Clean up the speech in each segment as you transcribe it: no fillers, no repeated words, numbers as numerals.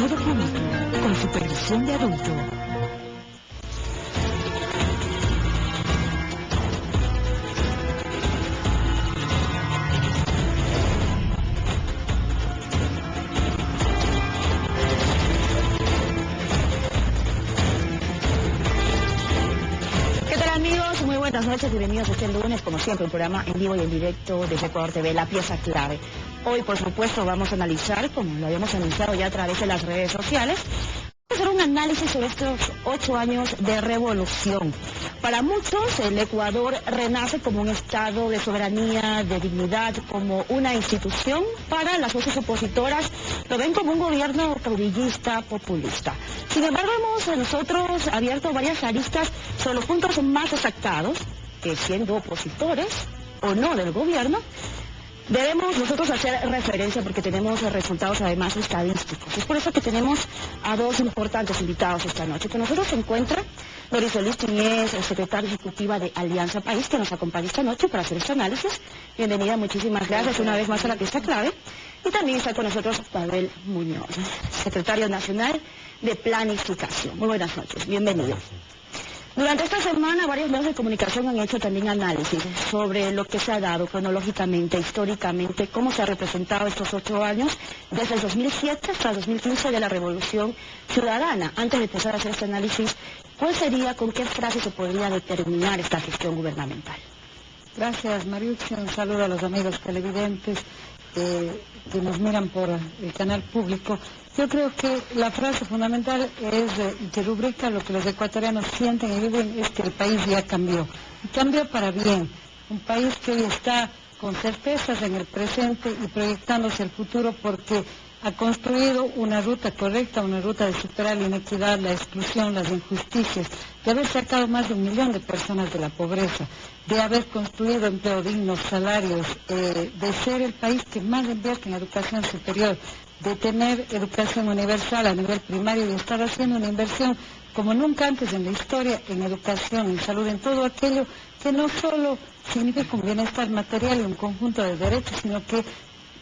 todo público, con supervisión de adulto. Buenas noches y bienvenidos este lunes, como siempre, un programa en vivo y en directo de Ecuador TV, La Pieza Clave. Hoy, por supuesto, vamos a analizar, como lo habíamos anunciado ya a través de las redes sociales, hacer un análisis sobre estos 8 años de revolución. Para muchos, el Ecuador renace como un estado de soberanía, de dignidad, como una institución. Para las voces opositoras, lo ven como un gobierno caudillista, populista. Sin embargo, hemos nosotros abierto varias aristas sobre los puntos más destacados, que siendo opositores o no del gobierno, debemos nosotros hacer referencia porque tenemos resultados además estadísticos. Es por eso que tenemos a dos importantes invitados esta noche. Con nosotros se encuentra Doris Solís, quien es secretaria ejecutiva de Alianza País, que nos acompaña esta noche para hacer este análisis. Bienvenida, muchísimas gracias una vez más a La Pieza Clave. Y también está con nosotros Pavel Muñoz, secretario nacional de Planificación. Muy buenas noches, bienvenido. Durante esta semana varios medios de comunicación han hecho también análisis sobre lo que se ha dado cronológicamente, históricamente, cómo se ha representado estos 8 años, desde el 2007 hasta el 2015 de la Revolución Ciudadana. Antes de empezar a hacer este análisis, ¿cuál sería, con qué frase se podría determinar esta gestión gubernamental? Gracias, Mariucci. Un saludo a los amigos televidentes que nos miran por el canal público. Yo creo que la frase fundamental es, que rubrica lo que los ecuatorianos sienten y viven, es que el país ya cambió. Y cambió para bien. Un país que hoy está con certezas en el presente y proyectándose al futuro porque ha construido una ruta correcta, una ruta de superar la inequidad, la exclusión, las injusticias, de haber sacado más de 1 millón de personas de la pobreza, de haber construido empleo digno, salarios, de ser el país que más invierte en educación superior, de tener educación universal a nivel primario y estar haciendo una inversión como nunca antes en la historia en educación, en salud, en todo aquello que no solo significa un bienestar material y un conjunto de derechos, sino que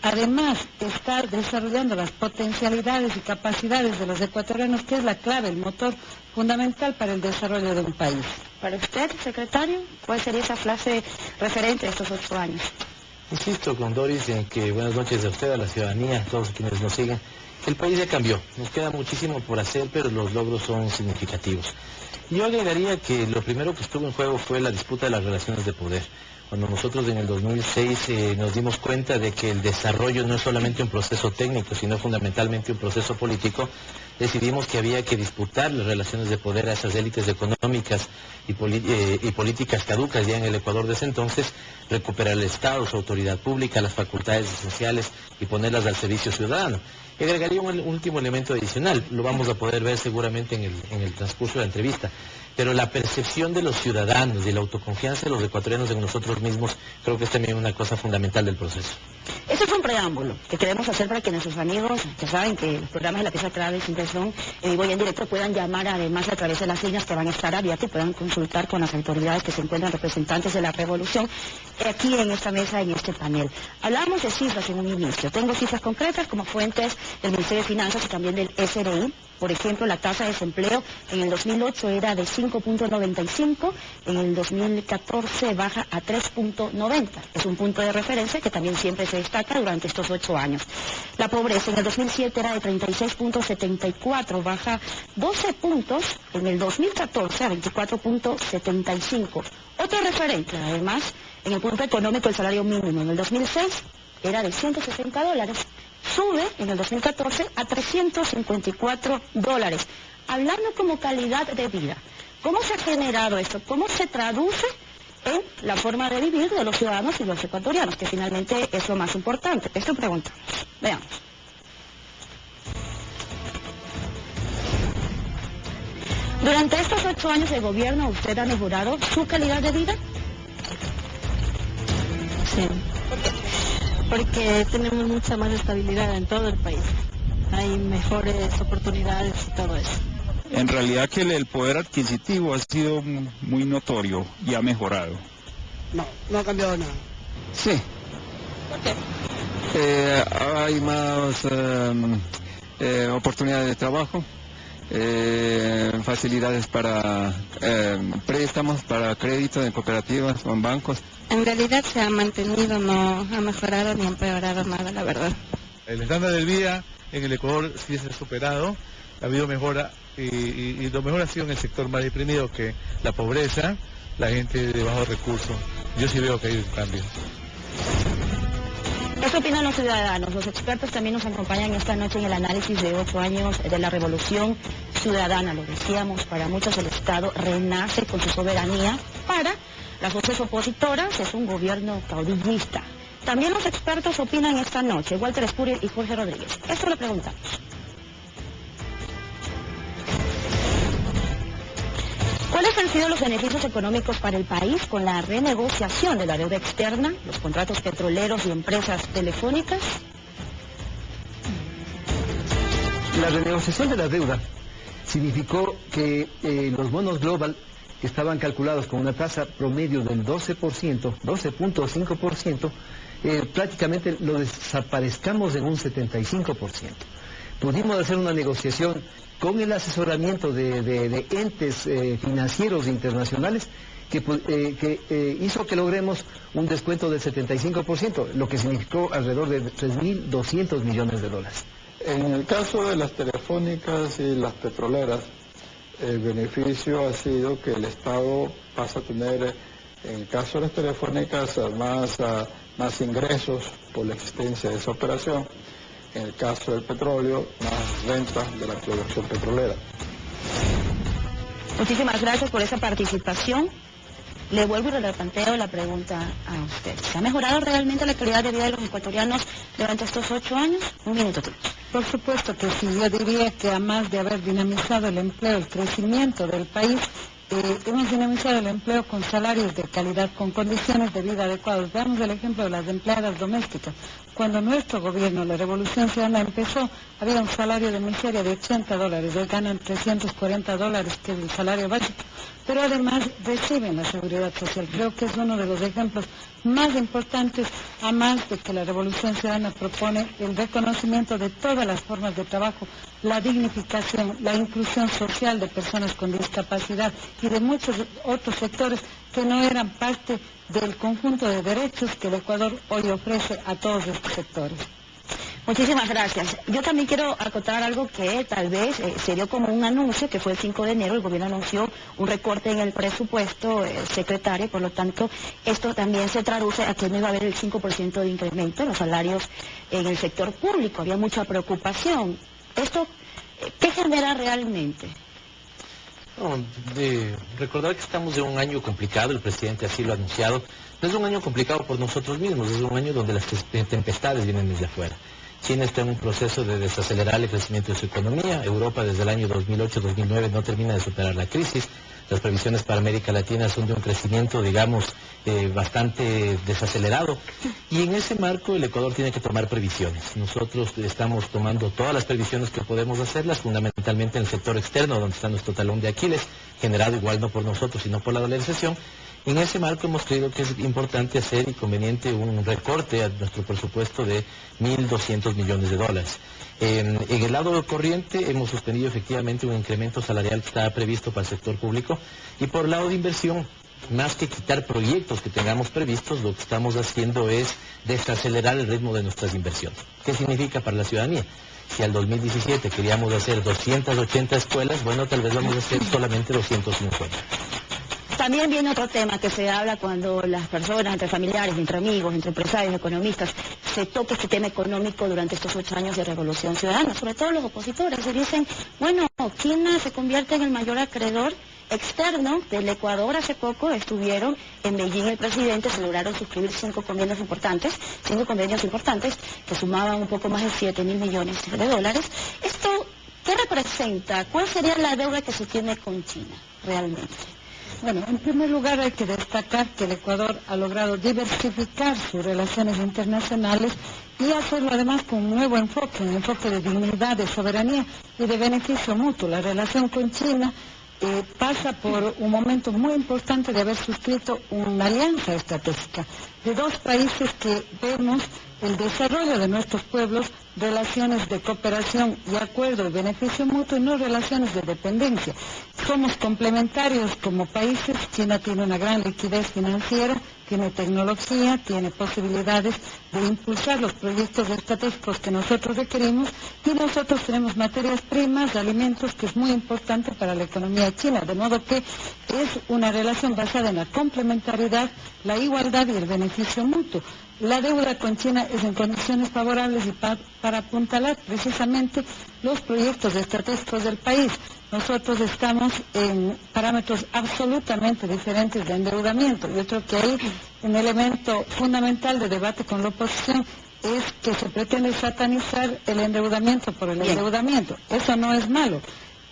además está desarrollando las potencialidades y capacidades de los ecuatorianos, que es la clave, el motor fundamental para el desarrollo de un país. Para usted, secretario, ¿cuál sería esa frase referente a estos 8 años? Insisto con Doris en que buenas noches a usted, a la ciudadanía, a todos quienes nos siguen. El país ya cambió, nos queda muchísimo por hacer, pero los logros son significativos. Yo agregaría que lo primero que estuvo en juego fue la disputa de las relaciones de poder. Cuando nosotros en el 2006 nos dimos cuenta de que el desarrollo no es solamente un proceso técnico, sino fundamentalmente un proceso político, decidimos que había que disputar las relaciones de poder a esas élites económicas y políticas caducas ya en el Ecuador de ese entonces, recuperar el Estado, su autoridad pública, las facultades esenciales y ponerlas al servicio ciudadano. Y agregaría un último elemento adicional, lo vamos a poder ver seguramente en el transcurso de la entrevista, pero la percepción de los ciudadanos y la autoconfianza de los ecuatorianos en nosotros mismos creo que es también una cosa fundamental del proceso. Ese es un preámbulo que queremos hacer para que nuestros amigos, ya saben que los programas de La Pieza Clave siempre son en vivo y en directo, puedan llamar además a través de las líneas que van a estar abiertas y puedan consultar con las autoridades que se encuentran representantes de la revolución aquí en esta mesa, en este panel. Hablábamos de cifras en un inicio. Tengo cifras concretas como fuentes del Ministerio de Finanzas y también del SRI. Por ejemplo, la tasa de desempleo en el 2008 era de 5.95, en el 2014 baja a 3.90. Es un punto de referencia que también siempre se destaca durante estos 8 años. La pobreza en el 2007 era de 36.74, baja 12 puntos en el 2014 a 24.75. Otro referente, además, en el punto económico, el salario mínimo en el 2006 era de $160. Sube en el 2014 a $354. Hablando como calidad de vida, ¿cómo se ha generado esto? ¿Cómo se traduce en la forma de vivir de los ciudadanos y los ecuatorianos? Que finalmente es lo más importante. Esto preguntamos. Veamos. Durante estos 8 años de gobierno, ¿usted ha mejorado su calidad de vida? Sí. Porque tenemos mucha más estabilidad en todo el país. Hay mejores oportunidades y todo eso. En realidad que el poder adquisitivo ha sido muy notorio y ha mejorado. No ha cambiado nada. Sí. ¿Por qué? Hay más oportunidades de trabajo, facilidades para préstamos, para crédito en cooperativas o en bancos. En realidad se ha mantenido, no ha mejorado ni empeorado nada, la verdad. El estándar del vida en el Ecuador sí se ha superado, ha habido mejora y lo mejor ha sido en el sector más deprimido, que la pobreza, la gente de bajos recursos. Yo sí veo que hay un cambio. ¿Qué opinan los ciudadanos? Los expertos también nos acompañan esta noche en el análisis de 8 años de la Revolución Ciudadana. Lo decíamos, para muchos el Estado renace con su soberanía. Para las voces opositoras es un gobierno caudillista. También los expertos opinan esta noche, Walter Espuriel y Jorge Rodríguez. Esto lo preguntamos. ¿Cuáles han sido los beneficios económicos para el país con la renegociación de la deuda externa, los contratos petroleros y empresas telefónicas? La renegociación de la deuda significó que los bonos global, que estaban calculados con una tasa promedio del 12%, 12.5%, prácticamente lo desaparezcamos en un 75%. Pudimos hacer una negociación con el asesoramiento de entes financieros internacionales que hizo que logremos un descuento del 75%, lo que significó alrededor de 3.200 millones de dólares. En el caso de las telefónicas y las petroleras, el beneficio ha sido que el Estado pasa a tener, en el caso de las telefónicas, más ingresos por la existencia de esa operación. En el caso del petróleo, más rentas de la producción petrolera. Muchísimas gracias por esa participación. Le vuelvo y le planteo la pregunta a usted. ¿Se ha mejorado realmente la calidad de vida de los ecuatorianos durante estos 8 años? Un minuto. Por supuesto que sí. Yo diría que además de haber dinamizado el empleo, el crecimiento del país, hemos dinamizado el empleo con salarios de calidad, con condiciones de vida adecuadas. Veamos el ejemplo de las empleadas domésticas. Cuando nuestro gobierno, la Revolución Ciudadana, empezó, había un salario de miseria de $80, hoy ganan $340, que es el salario básico, pero además reciben la seguridad social. Creo que es uno de los ejemplos más importantes, a más de que la Revolución Ciudadana propone el reconocimiento de todas las formas de trabajo, la dignificación, la inclusión social de personas con discapacidad y de muchos otros sectores que no eran parte del conjunto de derechos que el Ecuador hoy ofrece a todos estos sectores. Muchísimas gracias. Yo también quiero acotar algo que tal vez se dio como un anuncio, que fue el 5 de enero, el gobierno anunció un recorte en el presupuesto, secretario, por lo tanto, esto también se traduce a que no iba a haber el 5% de incremento en los salarios en el sector público. Había mucha preocupación. ¿Esto qué genera realmente? Recordar que estamos en un año complicado, el presidente así lo ha anunciado. No es un año complicado por nosotros mismos, es un año donde las tempestades vienen desde afuera. China está en un proceso de desacelerar el crecimiento de su economía. Europa desde el año 2008-2009 no termina de superar la crisis. Las previsiones para América Latina son de un crecimiento, digamos, bastante desacelerado. Y en ese marco el Ecuador tiene que tomar previsiones. Nosotros estamos tomando todas las previsiones que podemos hacerlas, fundamentalmente en el sector externo, donde está nuestro talón de Aquiles, generado igual no por nosotros, sino por la dolarización. En ese marco hemos creído que es importante hacer y conveniente un recorte a nuestro presupuesto de $1.200 millones. En el lado corriente hemos suspendido efectivamente un incremento salarial que estaba previsto para el sector público, y por el lado de inversión, más que quitar proyectos que tengamos previstos, lo que estamos haciendo es desacelerar el ritmo de nuestras inversiones. ¿Qué significa para la ciudadanía? Si al 2017 queríamos hacer 280 escuelas, bueno, tal vez vamos a hacer solamente 250. También viene otro tema que se habla cuando las personas, entre familiares, entre amigos, entre empresarios, economistas, se toca este tema económico durante estos 8 años de Revolución Ciudadana, sobre todo los opositores. Se dicen, bueno, China se convierte en el mayor acreedor externo del Ecuador. Hace poco estuvieron en Beijing el presidente, se lograron suscribir 5 convenios importantes que sumaban un poco más de $7.000 millones. ¿Esto qué representa? ¿Cuál sería la deuda que se tiene con China realmente? Bueno, en primer lugar hay que destacar que el Ecuador ha logrado diversificar sus relaciones internacionales y hacerlo además con un nuevo enfoque, un enfoque de dignidad, de soberanía y de beneficio mutuo. La relación con China pasa por un momento muy importante de haber suscrito una alianza estratégica de 2 países que vemos el desarrollo de nuestros pueblos relaciones de cooperación y acuerdo y beneficio mutuo y no relaciones de dependencia. Somos complementarios como países. China tiene una gran liquidez financiera, tiene tecnología, tiene posibilidades de impulsar los proyectos estratégicos que nosotros requerimos, y nosotros tenemos materias primas, alimentos, que es muy importante para la economía china, de modo que es una relación basada en la complementariedad, la igualdad y el beneficio mutuo. La deuda con China es en condiciones favorables y para apuntalar precisamente los proyectos estratégicos del país. Nosotros estamos en parámetros absolutamente diferentes de endeudamiento. Yo creo que ahí un elemento fundamental de debate con la oposición es que se pretende satanizar el endeudamiento por el endeudamiento. Eso no es malo.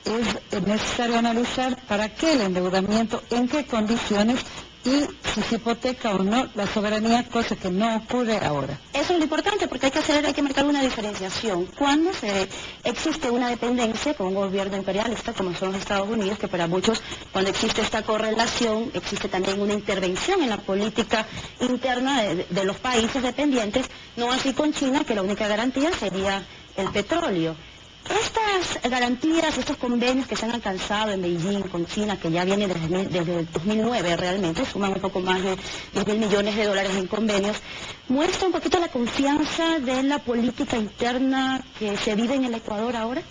Es necesario analizar para qué el endeudamiento, en qué condiciones y si se hipoteca o no la soberanía, cosa que no ocurre ahora. Eso es lo importante, porque hay que marcar una diferenciación. Cuando existe una dependencia con un gobierno imperialista, como son los Estados Unidos, que para muchos, cuando existe esta correlación, existe también una intervención en la política interna de los países dependientes, no así con China, que la única garantía sería el petróleo. Estas garantías, estos convenios que se han alcanzado en Beijing con China, que ya vienen desde el 2009 realmente, suman un poco más de 10.000 millones de dólares en convenios, muestra un poquito la confianza de la política interna que se vive en el Ecuador ahora.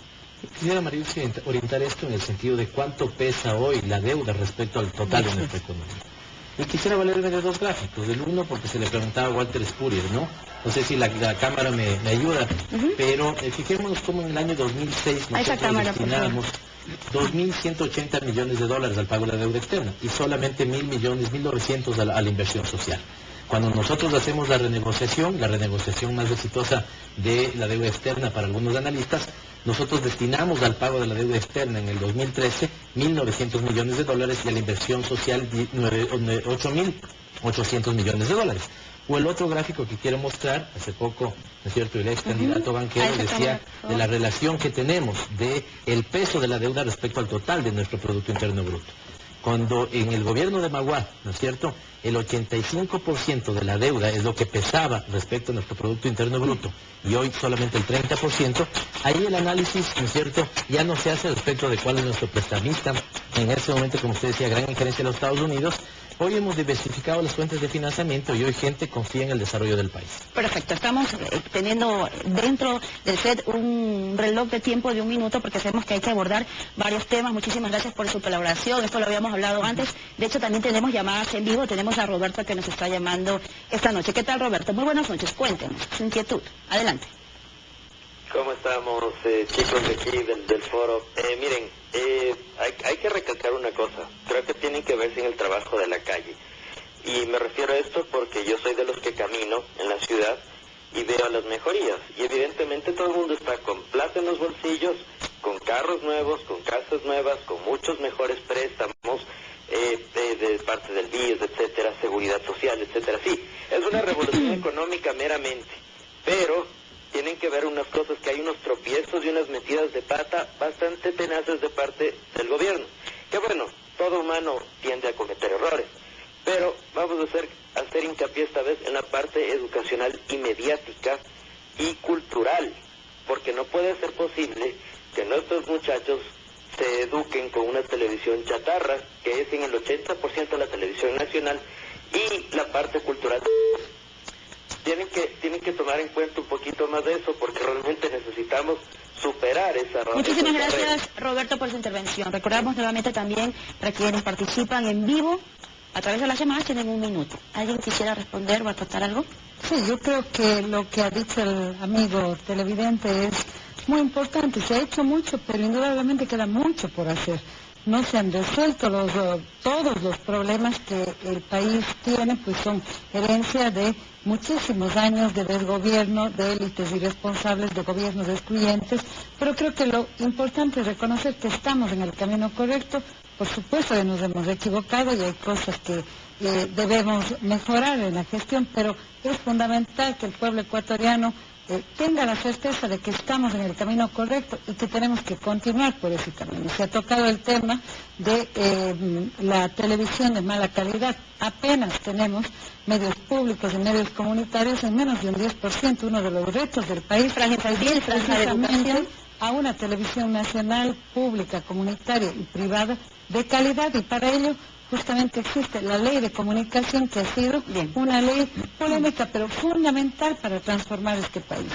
Quisiera, María, orientar esto en el sentido de cuánto pesa hoy la deuda respecto al total de nuestra economía. Y quisiera valerme de dos gráficos, del uno porque se le preguntaba a Walter Spurrier, ¿no? No sé si la cámara me ayuda, pero fijémonos cómo en el año 2006 nosotros destinamos 2.180 millones de dólares al pago de la deuda externa y solamente 1.900.000 a la inversión social. Cuando nosotros hacemos la renegociación más exitosa de la deuda externa para algunos analistas, nosotros destinamos al pago de la deuda externa en el 2013 1.900 millones de dólares y a la inversión social 8.800 millones de dólares. O el otro gráfico que quiero mostrar, hace poco, ¿no es cierto?, el ex candidato banquero decía de la relación que tenemos de el peso de la deuda respecto al total de nuestro Producto Interno Bruto. Cuando en el gobierno de Magua, ¿no es cierto?, el 85% de la deuda es lo que pesaba respecto a nuestro Producto Interno Bruto, y hoy solamente el 30%, ahí el análisis, ¿no es cierto?, ya no se hace respecto de cuál es nuestro prestamista. En ese momento, como usted decía, gran injerencia de los Estados Unidos. Hoy hemos diversificado las fuentes de financiamiento y hoy gente confía en el desarrollo del país. Perfecto, estamos teniendo dentro del set un reloj de tiempo de 1 minuto porque sabemos que hay que abordar varios temas. Muchísimas gracias por su colaboración, esto lo habíamos hablado antes. De hecho, también tenemos llamadas en vivo, tenemos a Roberto que nos está llamando esta noche. ¿Qué tal, Roberto? Muy buenas noches, cuéntenos su inquietud. Adelante. ¿Cómo estamos, chicos de aquí del foro? Miren, hay que recalcar una cosa. Creo que tienen que verse en el trabajo de la calle. Y me refiero a esto porque yo soy de los que camino en la ciudad y veo las mejorías. Y evidentemente todo el mundo está con plata en los bolsillos, con carros nuevos, con casas nuevas, con muchos mejores préstamos de parte del BIES, etcétera, seguridad social, etcétera. Sí, es una revolución económica meramente, pero tienen que ver unas cosas, que hay unos tropiezos y unas metidas de pata bastante tenaces de parte del gobierno. Que bueno, todo humano tiende a cometer errores, pero vamos a hacer hincapié esta vez en la parte educacional y mediática y cultural, porque no puede ser posible que nuestros muchachos se eduquen con una televisión chatarra, que es en el 80% de la televisión nacional, y la parte cultural. Tienen que tomar en cuenta un poquito más de eso, porque realmente necesitamos superar esa barrera. Muchísimas gracias, Roberto, por su intervención. Recordamos nuevamente también para quienes participan en vivo a través de las llamadas tienen 1 minuto. ¿Alguien quisiera responder o aportar algo? Sí, yo creo que lo que ha dicho el amigo televidente es muy importante. Se ha hecho mucho, pero indudablemente queda mucho por hacer. No se han resuelto todos los problemas que el país tiene, pues son herencia de muchísimos años de desgobierno, de élites irresponsables, de gobiernos excluyentes, pero creo que lo importante es reconocer que estamos en el camino correcto. Por supuesto que nos hemos equivocado y hay cosas que debemos mejorar en la gestión, pero es fundamental que el pueblo ecuatoriano tenga la certeza de que estamos en el camino correcto y que tenemos que continuar por ese camino. Se ha tocado el tema de la televisión de mala calidad. Apenas tenemos medios públicos y medios comunitarios en menos de un 10%. Uno de los retos del país es precisamente a una televisión nacional, pública, comunitaria y privada de calidad, y para ello justamente existe la ley de comunicación, que ha sido una ley polémica pero fundamental para transformar este país.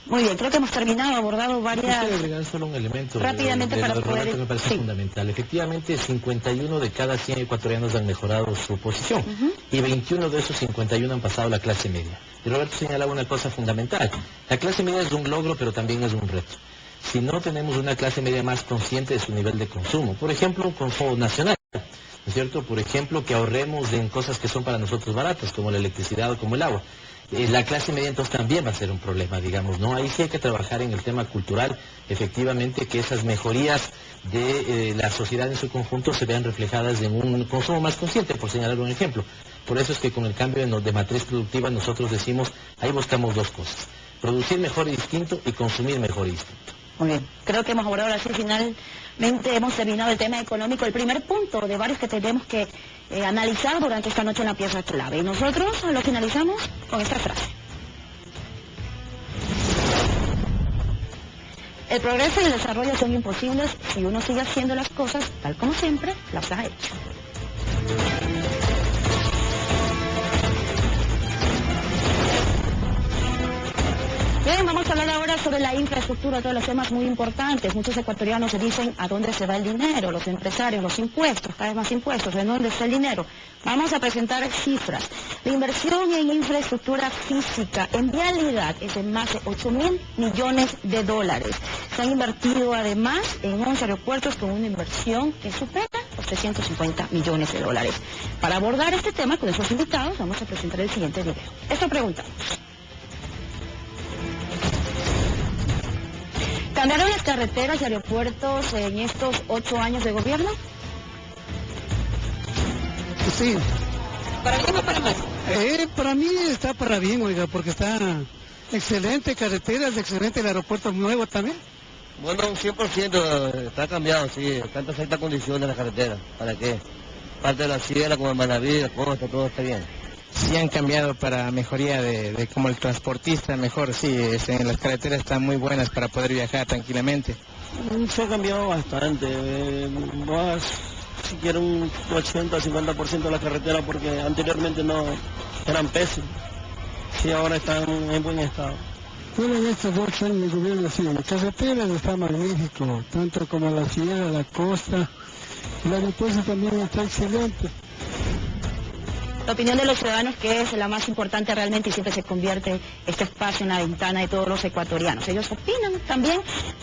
Muy bien, creo que hemos terminado, abordado varias... Quiero agregar solo un elemento rápidamente para poder... que me parece fundamental. Efectivamente, 51 de cada 100 ecuatorianos han mejorado su posición, y 21 de esos 51 han pasado a la clase media. Y Roberto señalaba una cosa fundamental: la clase media es un logro, pero también es un reto. Si no tenemos una clase media más consciente de su nivel de consumo, por ejemplo, un consumo nacional, ¿no es cierto? Por ejemplo, que ahorremos en cosas que son para nosotros baratas, como la electricidad o como el agua. La clase media entonces también va a ser un problema, digamos, ¿no? Ahí sí hay que trabajar en el tema cultural, efectivamente, que esas mejorías de la sociedad en su conjunto se vean reflejadas en un consumo más consciente, por señalar un ejemplo. Por eso es que con el cambio de matriz productiva nosotros decimos, ahí buscamos dos cosas: producir mejor y distinto, y consumir mejor y distinto. Muy bien, creo que hemos abordado así, finalmente hemos terminado el tema económico, el primer punto de varios que tenemos que analizar durante esta noche en la pieza clave. Y nosotros lo finalizamos con esta frase: el progreso y el desarrollo son imposibles si uno sigue haciendo las cosas tal como siempre las ha hecho. Bien, vamos a hablar ahora sobre la infraestructura, todos los temas muy importantes. Muchos ecuatorianos se dicen a dónde se va el dinero, los empresarios, los impuestos, cada vez más impuestos, ¿en dónde está el dinero? Vamos a presentar cifras. La inversión en infraestructura física, en vialidad, es de más de 8.000 millones de dólares. Se han invertido además en 11 aeropuertos con una inversión que supera los 350 millones de dólares. Para abordar este tema con nuestros invitados, vamos a presentar el siguiente video. Esto preguntamos: ¿cambiaron las carreteras y aeropuertos en estos 8 años de gobierno? Sí. ¿Para bien o para mal? Para mí está para bien, oiga, porque está excelente carreteras, excelente el aeropuerto nuevo también. Bueno, un 100% está cambiado, sí, está en perfecta condición de la carretera. ¿Para qué? Parte de la sierra, como el Manaví, la costa, todo está bien. Sí han cambiado para mejoría de como el transportista, mejor, sí, las carreteras están muy buenas para poder viajar tranquilamente. Se ha cambiado bastante, más siquiera un 80-50% de la carretera, porque anteriormente no eran pésimos, sí, ahora están en buen estado. Bueno, en estos 8 años de gobierno, sí, las carreteras está magnífico, tanto como la sierra, la costa, el aeropuerto también está excelente. La opinión de los ciudadanos, que es la más importante realmente, y siempre se convierte este espacio en la ventana de todos los ecuatorianos. Ellos opinan también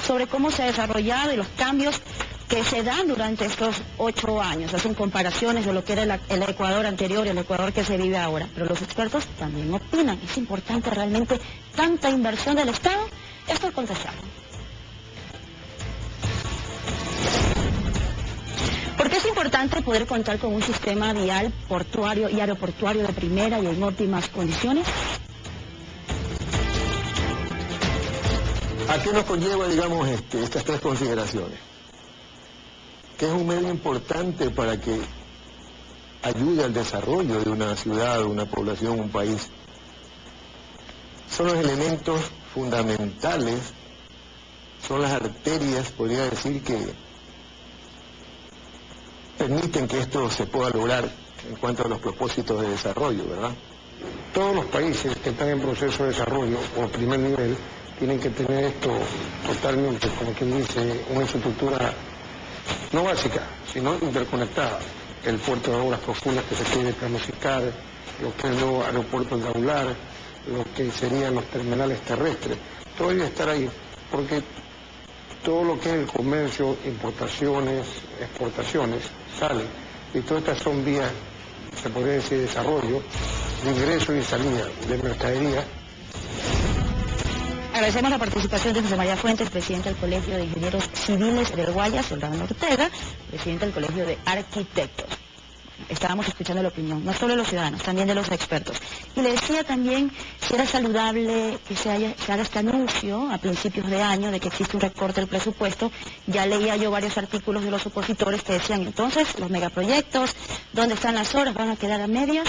sobre cómo se ha desarrollado y los cambios que se dan durante estos 8 años. Hacen comparaciones de lo que era el Ecuador anterior y el Ecuador que se vive ahora. Pero los expertos también opinan. ¿Es importante realmente tanta inversión del Estado? Esto es contestable. Porque es importante poder contar con un sistema vial, portuario y aeroportuario de primera y en óptimas condiciones. ¿A qué nos conlleva, digamos, estas 3 consideraciones? Que es un medio importante para que ayude al desarrollo de una ciudad, de una población, un país. Son los elementos fundamentales, son las arterias, podría decir, que permiten que esto se pueda lograr en cuanto a los propósitos de desarrollo, ¿verdad? Todos los países que están en proceso de desarrollo o primer nivel tienen que tener esto totalmente, como quien dice, una infraestructura no básica, sino interconectada. El puerto de aguas profundas que se quiere planificar, lo que es el nuevo aeropuerto Daular, lo que serían los terminales terrestres, todo debe estar ahí, porque todo lo que es el comercio, importaciones, exportaciones, sale, y todas estas son vías, se podría decir, de desarrollo, de ingreso y salida de mercadería. Agradecemos la participación de José María Fuentes, presidente del Colegio de Ingenieros Civiles del Guayas, Soldado Ortega, presidente del Colegio de Arquitectos. estábamos escuchando la opinión, no solo de los ciudadanos, también de los expertos. Y le decía también si era saludable que se haga este anuncio a principios de año de que existe un recorte del presupuesto. Ya leía yo varios artículos de los opositores que decían, entonces, los megaproyectos, ¿dónde están las obras? ¿Van a quedar a medias?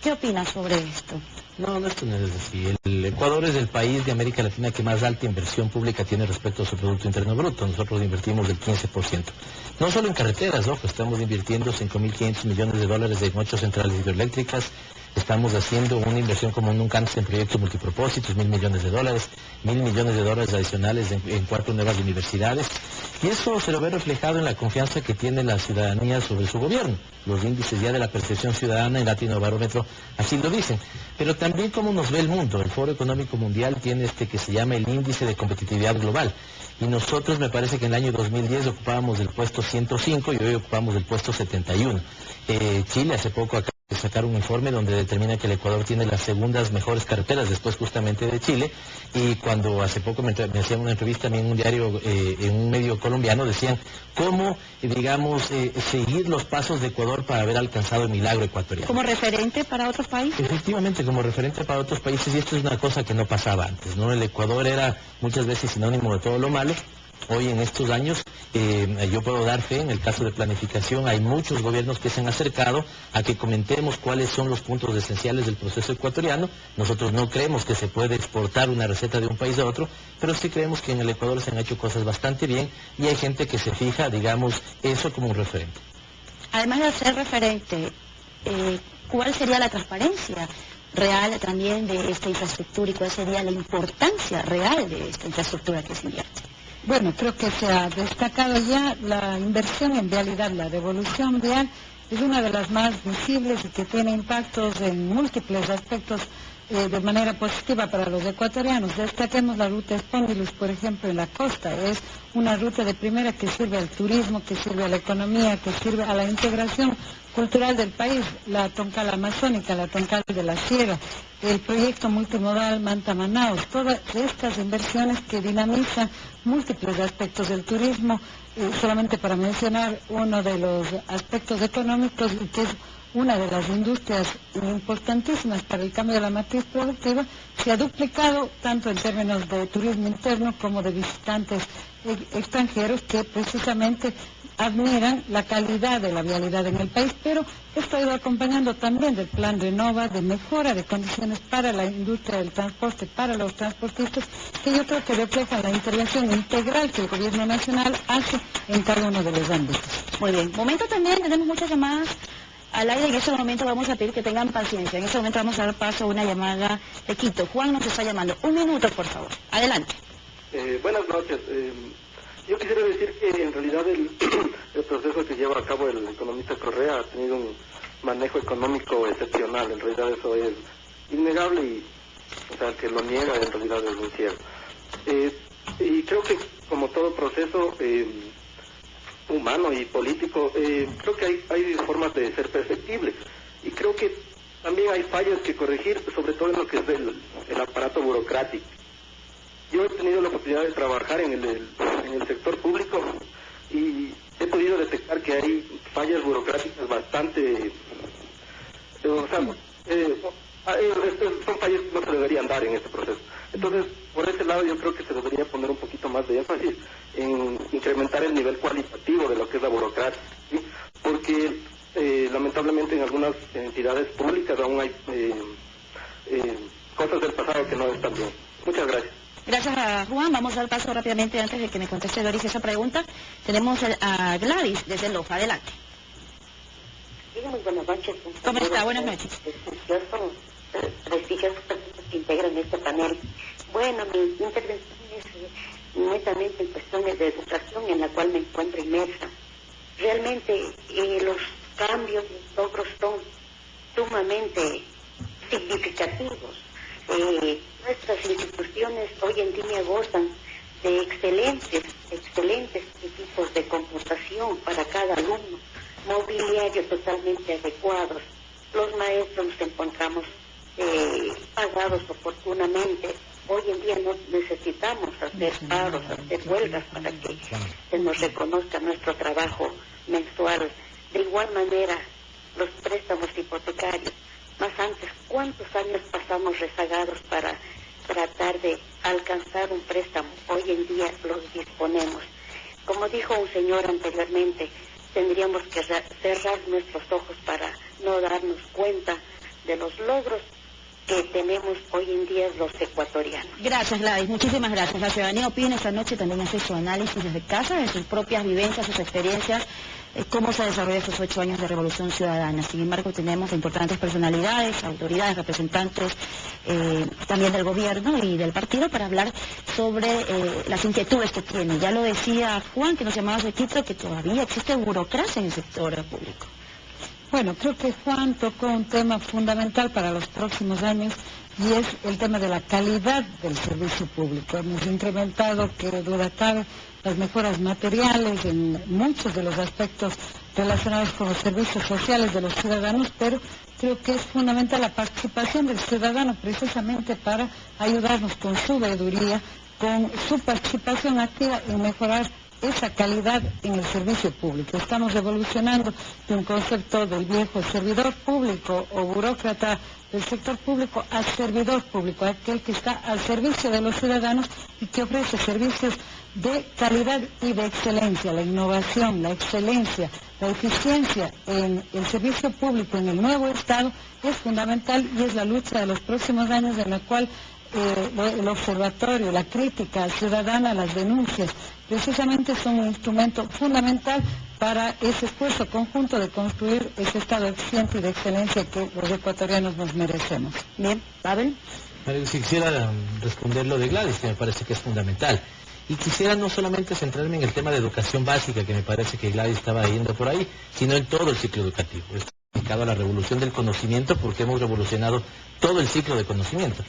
¿Qué opinas sobre esto? No, esto no es así. El Ecuador es el país de América Latina que más alta inversión pública tiene respecto a su Producto Interno Bruto. Nosotros invertimos el 15%. No solo en carreteras, ojo, estamos invirtiendo 5.500 millones de dólares en 8 centrales hidroeléctricas. Estamos haciendo una inversión como nunca antes en proyectos multipropósitos, 1.000 millones de dólares, 1.000 millones de dólares adicionales en 4 nuevas universidades. Y eso se lo ve reflejado en la confianza que tiene la ciudadanía sobre su gobierno. Los índices ya de la percepción ciudadana en Latinobarómetro así lo dicen. Pero también cómo nos ve el mundo. El Foro Económico Mundial tiene este que se llama el Índice de Competitividad Global. Y nosotros me parece que en el año 2010 ocupábamos el puesto 105 y hoy ocupamos el puesto 71. Chile hace poco acaba de sacar un informe donde determina que el Ecuador tiene las segundas mejores carreteras después justamente de Chile. Y cuando hace poco me hacían una entrevista también en un diario, en un medio colombiano, decían cómo, seguir los pasos de Ecuador para haber alcanzado el milagro ecuatoriano. ¿Como referente para otros países? Efectivamente, como referente para otros países, y esto es una cosa que no pasaba antes, ¿no? El Ecuador era muchas veces sinónimo de todo lo malo. Hoy en estos años, yo puedo dar fe, en el caso de planificación, hay muchos gobiernos que se han acercado a que comentemos cuáles son los puntos esenciales del proceso ecuatoriano. Nosotros no creemos que se puede exportar una receta de un país a otro, pero sí creemos que en el Ecuador se han hecho cosas bastante bien y hay gente que se fija, digamos, eso como un referente. Además de ser referente, ¿cuál sería la transparencia real también de esta infraestructura y cuál sería la importancia real de esta infraestructura que se invierte? Bueno, creo que se ha destacado ya la inversión en vialidad, la devolución vial es una de las más visibles y que tiene impactos en múltiples aspectos de manera positiva para los ecuatorianos. Destaquemos la ruta Espondilus, por ejemplo, en la costa. Es una ruta de primera que sirve al turismo, que sirve a la economía, que sirve a la integración cultural del país, la troncal amazónica, la troncal de la sierra, el proyecto multimodal Manta-Manaos, todas estas inversiones que dinamizan múltiples aspectos del turismo, solamente para mencionar uno de los aspectos económicos, y que es una de las industrias importantísimas para el cambio de la matriz productiva, se ha duplicado tanto en términos de turismo interno como de visitantes extranjeros que precisamente admiran la calidad de la vialidad en el país, pero esto ha ido acompañando también del plan Renova, de mejora de condiciones para la industria del transporte, para los transportistas, que yo creo que refleja la intervención integral que el gobierno nacional hace en cada uno de los ámbitos. Muy bien, momento también, tenemos muchas llamadas al aire. En este momento vamos a pedir que tengan paciencia. En este momento vamos a dar paso a una llamada de Quito. Juan nos está llamando. 1 minuto, por favor. Adelante. Buenas noches. Yo quisiera decir que en realidad el proceso que lleva a cabo el economista Correa ha tenido un manejo económico excepcional. En realidad eso es innegable y que lo niega en realidad es muy cierto. Y creo que como todo proceso humano y político, creo que hay formas de ser perfectibles. Y creo que también hay fallas que corregir, sobre todo en lo que es el aparato burocrático. Yo he tenido la oportunidad de trabajar en el sector público y he podido detectar que hay fallas burocráticas bastante... son fallas que no se deberían dar en este proceso. Entonces, por ese lado yo creo que se debería poner un poquito más de énfasis en incrementar el nivel cualitativo de lo que es la burocracia, ¿sí? Porque lamentablemente en algunas entidades públicas aún hay cosas del pasado que no están bien. Muchas gracias. Gracias a Juan. Vamos a dar paso rápidamente antes de que me conteste Doris esa pregunta. Tenemos a Gladys desde Loja. Adelante. Sí, muy buenas noches. ¿Cómo está? Buenas noches. Prestigiosos personas que integran este panel. Bueno, mi intervención es netamente en cuestiones de educación en la cual me encuentro inmersa. Realmente los cambios y logros son sumamente significativos. Nuestras instituciones hoy en día gozan de excelentes equipos de computación para cada alumno, mobiliario totalmente adecuados. Los maestros nos encontramos pagados oportunamente. Hoy en día no necesitamos hacer paros, hacer huelgas para que se nos reconozca nuestro trabajo mensual. De igual manera, los préstamos hipotecarios. Más antes, ¿cuántos años pasamos rezagados para tratar de alcanzar un préstamo? Hoy en día los disponemos. Como dijo un señor anteriormente, tendríamos que cerrar nuestros ojos para no darnos cuenta de los logros que tenemos hoy en día los ecuatorianos. Gracias, Gladys. Muchísimas gracias. La ciudadanía opina esta noche, también hace su análisis desde casa, de sus propias vivencias, sus experiencias, cómo se desarrolla estos 8 años de Revolución Ciudadana. Sin embargo, tenemos importantes personalidades, autoridades, representantes también del gobierno y del partido para hablar sobre las inquietudes que tiene. Ya lo decía Juan, que nos llamaba de Quito, que todavía existe burocracia en el sector público. Bueno, creo que Juan tocó un tema fundamental para los próximos años y es el tema de la calidad del servicio público. Hemos incrementado, que duda cabe, las mejoras materiales en muchos de los aspectos relacionados con los servicios sociales de los ciudadanos, pero creo que es fundamental la participación del ciudadano precisamente para ayudarnos con su veeduría, con su participación activa en mejorar esa calidad en el servicio público. Estamos evolucionando de un concepto del viejo servidor público o burócrata del sector público a servidor público, aquel que está al servicio de los ciudadanos y que ofrece servicios de calidad y de excelencia. La innovación, la excelencia, la eficiencia en el servicio público en el nuevo Estado es fundamental y es la lucha de los próximos años en la cual el observatorio, la crítica ciudadana, las denuncias, precisamente son un instrumento fundamental para ese esfuerzo conjunto de construir ese Estado eficiente y de excelencia que los ecuatorianos nos merecemos. Bien, Pavel. Si quisiera responder lo de Gladys, que me parece que es fundamental. Y quisiera no solamente centrarme en el tema de educación básica, que me parece que Gladys estaba yendo por ahí, sino en todo el ciclo educativo. Está dedicado a la revolución del conocimiento porque hemos revolucionado todo el ciclo de conocimiento.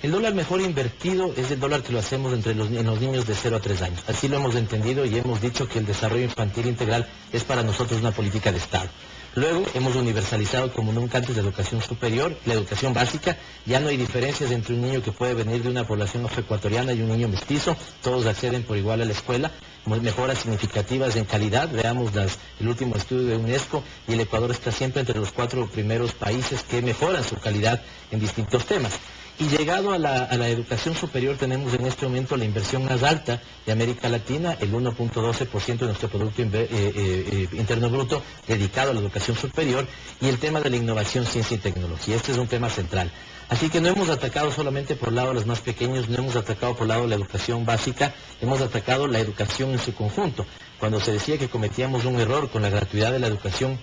El dólar mejor invertido es el dólar que lo hacemos en los niños de 0 a 3 años. Así lo hemos entendido y hemos dicho que el desarrollo infantil integral es para nosotros una política de Estado. Luego hemos universalizado como nunca antes la educación superior, la educación básica. Ya no hay diferencias entre un niño que puede venir de una población afroecuatoriana y un niño mestizo. Todos acceden por igual a la escuela. Mejoras significativas en calidad. Veamos el último estudio de UNESCO y el Ecuador está siempre entre los 4 primeros países que mejoran su calidad en distintos temas. Y llegado a la educación superior tenemos en este momento la inversión más alta de América Latina, el 1.12% de nuestro Producto Interno Bruto dedicado a la educación superior y el tema de la innovación, ciencia y tecnología. Este es un tema central. Así que no hemos atacado solamente por el lado de los más pequeños, no hemos atacado por el lado de la educación básica, hemos atacado la educación en su conjunto. Cuando se decía que cometíamos un error con la gratuidad de la educación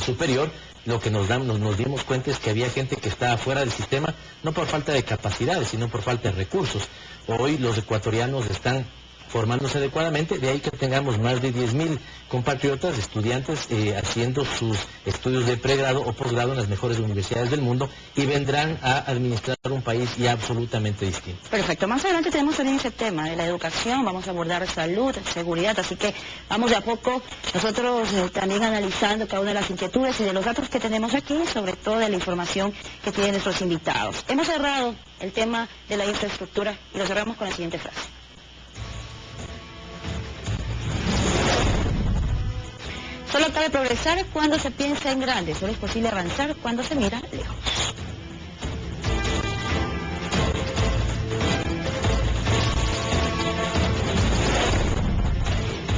superior, lo que nos dimos cuenta es que había gente que estaba fuera del sistema, no por falta de capacidades, sino por falta de recursos. Hoy los ecuatorianos están formándose adecuadamente, de ahí que tengamos más de 10.000 compatriotas, estudiantes, haciendo sus estudios de pregrado o posgrado en las mejores universidades del mundo y vendrán a administrar un país ya absolutamente distinto. Perfecto, más adelante tenemos también ese tema de la educación, vamos a abordar salud, seguridad, así que vamos de a poco nosotros también analizando cada una de las inquietudes y de los datos que tenemos aquí, sobre todo de la información que tienen nuestros invitados. Hemos cerrado el tema de la infraestructura y lo cerramos con la siguiente frase. Solo cabe progresar cuando se piensa en grande, solo es posible avanzar cuando se mira lejos.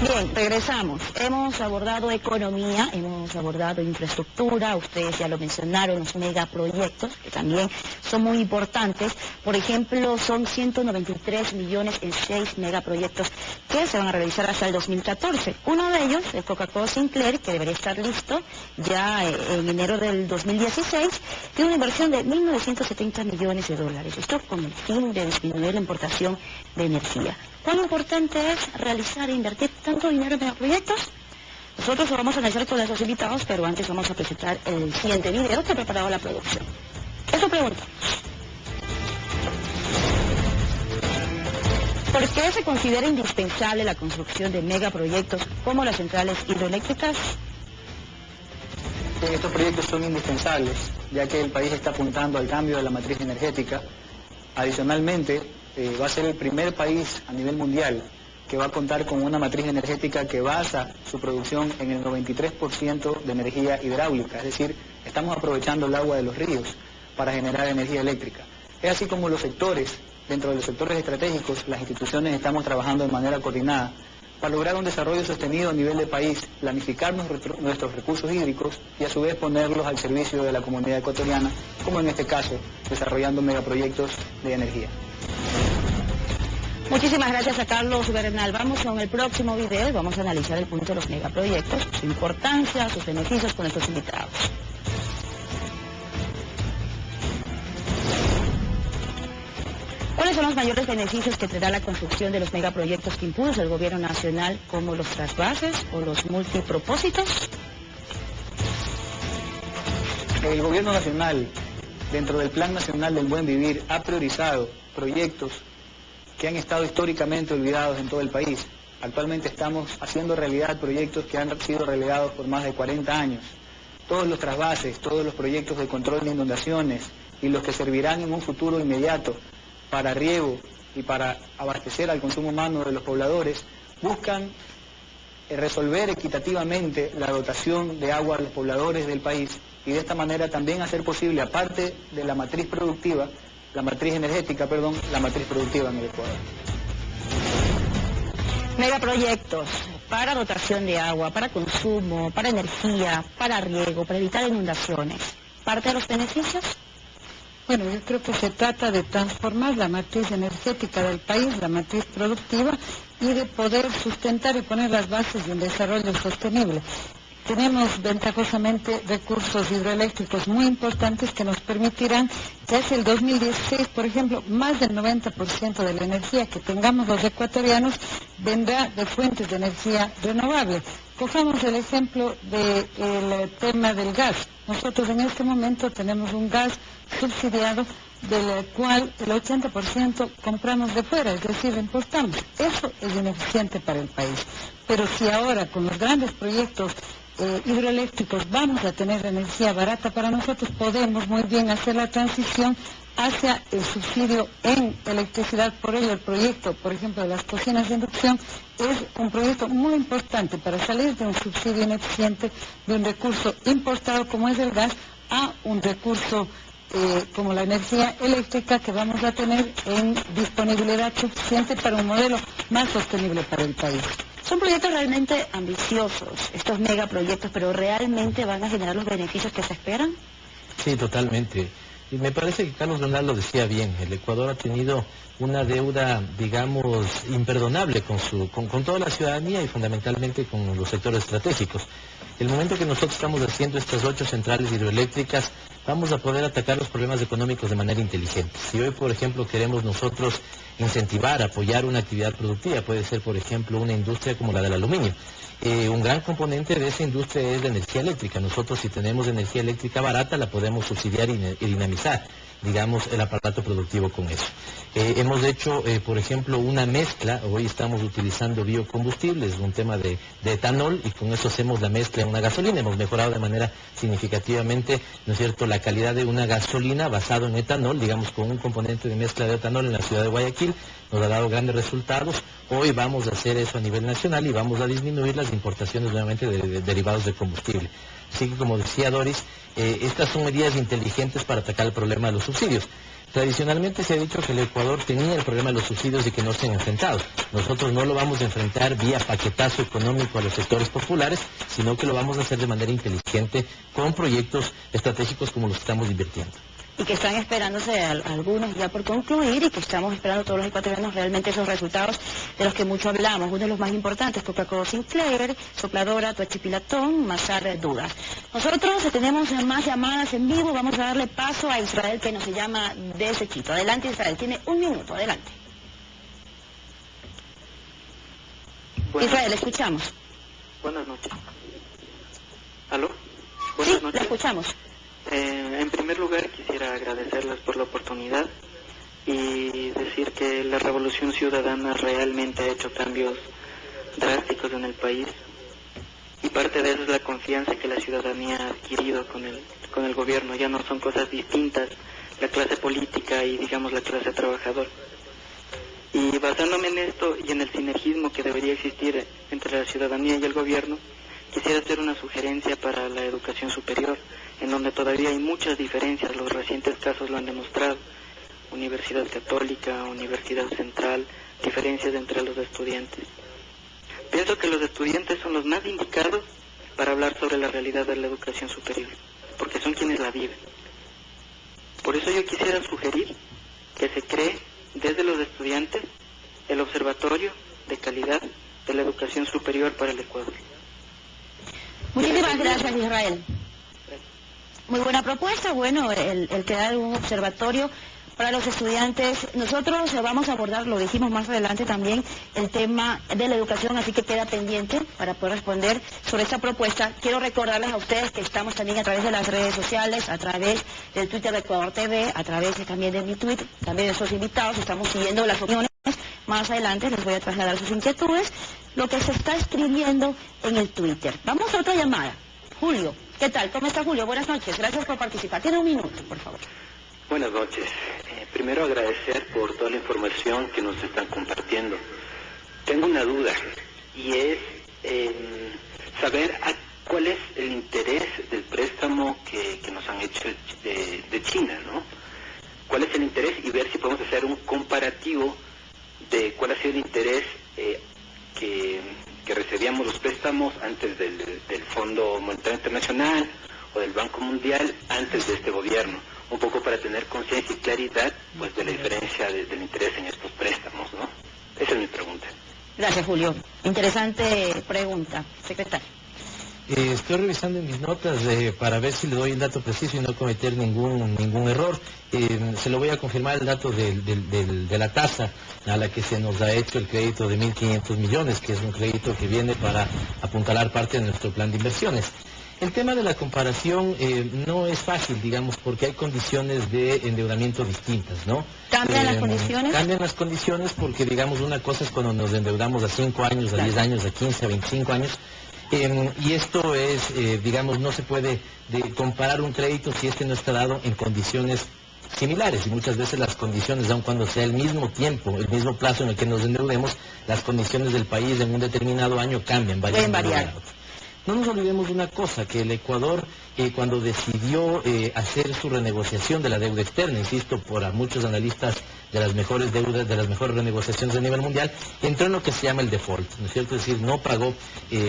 Bien, regresamos. Hemos abordado economía, hemos abordado infraestructura, ustedes ya lo mencionaron, los megaproyectos, que también son muy importantes. Por ejemplo, son 193 millones en 6 megaproyectos que se van a realizar hasta el 2014. Uno de ellos, el Coca-Cola Sinclair, que debería estar listo ya en enero del 2016, tiene una inversión de 1.970 millones de dólares. Esto con el fin de disminuir la importación de energía. ¿Cuán importante es realizar e invertir tanto dinero en megaproyectos? Nosotros lo vamos a analizar con nuestros invitados, pero antes vamos a presentar el siguiente video que ha preparado la producción. Esta pregunta. ¿Por qué se considera indispensable la construcción de megaproyectos como las centrales hidroeléctricas? Estos proyectos son indispensables, ya que el país está apuntando al cambio de la matriz energética. Adicionalmente, va a ser el primer país a nivel mundial que va a contar con una matriz energética que basa su producción en el 93% de energía hidráulica, es decir, estamos aprovechando el agua de los ríos para generar energía eléctrica. Es así como los sectores, dentro de los sectores estratégicos, las instituciones estamos trabajando de manera coordinada para lograr un desarrollo sostenido a nivel de país, planificar nuestros recursos hídricos y a su vez ponerlos al servicio de la comunidad ecuatoriana, como en este caso, desarrollando megaproyectos de energía. Muchísimas gracias a Carlos Bernal. Vamos con el próximo video y vamos a analizar el punto de los megaproyectos, su importancia, sus beneficios con nuestros invitados. ¿Cuáles son los mayores beneficios que traerá la construcción de los megaproyectos que impulsa el gobierno nacional, como los trasvases o los multipropósitos? El gobierno nacional, dentro del Plan Nacional del Buen Vivir, ha priorizado proyectos que han estado históricamente olvidados en todo el país. Actualmente estamos haciendo realidad proyectos que han sido relegados por más de 40 años. Todos los trasvases, todos los proyectos de control de inundaciones y los que servirán en un futuro inmediato para riego y para abastecer al consumo humano de los pobladores, buscan resolver equitativamente la dotación de agua a los pobladores del país y de esta manera también hacer posible, aparte de la matriz productiva, la matriz productiva en el Ecuador. Megaproyectos para dotación de agua, para consumo, para energía, para riego, para evitar inundaciones. ¿Parte de los beneficios? Bueno, yo creo que se trata de transformar la matriz energética del país, la matriz productiva, y de poder sustentar y poner las bases de un desarrollo sostenible. Tenemos ventajosamente recursos hidroeléctricos muy importantes que nos permitirán que hacia el 2016, por ejemplo, más del 90% de la energía que tengamos los ecuatorianos vendrá de fuentes de energía renovable. Cojamos el ejemplo del tema del gas. Nosotros en este momento tenemos un gas subsidiado del cual el 80% compramos de fuera, es decir, importamos. Eso es ineficiente para el país. Pero si ahora con los grandes proyectos hidroeléctricos vamos a tener energía barata para nosotros, podemos muy bien hacer la transición hacia el subsidio en electricidad. Por ello el proyecto, por ejemplo, de las cocinas de inducción es un proyecto muy importante para salir de un subsidio ineficiente, de un recurso importado como es el gas, a un recurso como la energía eléctrica que vamos a tener en disponibilidad suficiente para un modelo más sostenible para el país. Son proyectos realmente ambiciosos, estos megaproyectos, pero ¿realmente van a generar los beneficios que se esperan? Sí, totalmente. Y me parece que Carlos Bernal lo decía bien, el Ecuador ha tenido una deuda, digamos, imperdonable con toda la ciudadanía y fundamentalmente con los sectores estratégicos. El momento que nosotros estamos haciendo estas 8 centrales hidroeléctricas, vamos a poder atacar los problemas económicos de manera inteligente. Si hoy, por ejemplo, queremos nosotros incentivar, apoyar una actividad productiva, puede ser, por ejemplo, una industria como la del aluminio. Un gran componente de esa industria es la energía eléctrica. Nosotros, si tenemos energía eléctrica barata, la podemos subsidiar y dinamizar, digamos, el aparato productivo con eso. Hemos hecho, por ejemplo, una mezcla. Hoy estamos utilizando biocombustibles, un tema de etanol, y con eso hacemos la mezcla en una gasolina. Hemos mejorado de manera significativamente, ¿no es cierto?, la calidad de una gasolina basado en etanol, digamos, con un componente de mezcla de etanol en la ciudad de Guayaquil. Nos ha dado grandes resultados. Hoy vamos a hacer eso a nivel nacional y vamos a disminuir las importaciones nuevamente de derivados de combustible. Así que, como decía Doris, estas son medidas inteligentes para atacar el problema de los subsidios. Tradicionalmente se ha dicho que el Ecuador tenía el problema de los subsidios y que no se han enfrentado. Nosotros no lo vamos a enfrentar vía paquetazo económico a los sectores populares, sino que lo vamos a hacer de manera inteligente con proyectos estratégicos como los que estamos invirtiendo. Y que están esperándose algunos ya por concluir, y que estamos esperando todos los ecuatorianos realmente esos resultados de los que mucho hablamos. Uno de los más importantes, Coca-Cola Sinclair, Sopladora, Toachipilatón, Mazar Dudas. Nosotros tenemos más llamadas en vivo. Vamos a darle paso a Israel, que nos llama desde Quito. Adelante, Israel, tiene 1 minuto, adelante. Israel, escuchamos. Buenas noches. ¿Aló? Buenas noches. La escuchamos. En primer lugar, quisiera agradecerles por la oportunidad y decir que la Revolución Ciudadana realmente ha hecho cambios drásticos en el país, y parte de eso es la confianza que la ciudadanía ha adquirido con el gobierno. Ya no son cosas distintas la clase política y, digamos, la clase trabajadora. Y basándome en esto y en el sinergismo que debería existir entre la ciudadanía y el gobierno, quisiera hacer una sugerencia para la educación superior, en donde todavía hay muchas diferencias, los recientes casos lo han demostrado. Universidad Católica, Universidad Central, diferencias entre los estudiantes. Pienso que los estudiantes son los más indicados para hablar sobre la realidad de la educación superior, porque son quienes la viven. Por eso yo quisiera sugerir que se cree desde los estudiantes el Observatorio de Calidad de la Educación Superior para el Ecuador. Muchísimas gracias, Israel. Muy buena propuesta, bueno, el crear un observatorio para los estudiantes. Nosotros vamos a abordar, lo dijimos más adelante también, el tema de la educación, así que queda pendiente para poder responder sobre esta propuesta. Quiero recordarles a ustedes que estamos también a través de las redes sociales, a través del Twitter de Ecuador TV, a través también de mi Twitter, también de esos invitados, estamos siguiendo las opiniones. Más adelante les voy a trasladar sus inquietudes, lo que se está escribiendo en el Twitter. Vamos a otra llamada. Julio, ¿qué tal? ¿Cómo está Julio? Buenas noches, gracias por participar. Tiene un minuto, por favor. Buenas noches. Primero agradecer por toda la información que nos están compartiendo. Tengo una duda y es saber cuál es el interés del préstamo que nos han hecho de China, ¿no? ¿Cuál es el interés? Y ver si podemos hacer un comparativo de cuál ha sido el interés que recibíamos los préstamos antes del Fondo Monetario Internacional o del Banco Mundial antes de este gobierno, un poco para tener conciencia y claridad pues de la diferencia del interés en estos préstamos, ¿no? Esa es mi pregunta. Gracias, Julio. Interesante pregunta, secretario. Estoy revisando en mis notas para ver si le doy el dato preciso y no cometer ningún error. Se lo voy a confirmar el dato de la tasa a la que se nos ha hecho el crédito de 1.500 millones, que es un crédito que viene para apuntalar parte de nuestro plan de inversiones. El tema de la comparación no es fácil, digamos, porque hay condiciones de endeudamiento distintas, ¿no? ¿Cambian las condiciones? Cambian las condiciones porque, digamos, una cosa es cuando nos endeudamos a 5 años, a 10 años, a 15, a 25 años, y esto es, digamos, no se puede comparar un crédito si este no está dado en condiciones similares, y muchas veces las condiciones, aun cuando sea el mismo tiempo, el mismo plazo en el que nos endeudemos, las condiciones del país en un determinado año cambian, pueden variar. No nos olvidemos de una cosa, que el Ecuador, cuando decidió hacer su renegociación de la deuda externa, insisto, por a muchos analistas de las mejores deudas, de las mejores renegociaciones a nivel mundial, entró en lo que se llama el default, ¿no es cierto? Es decir, no pagó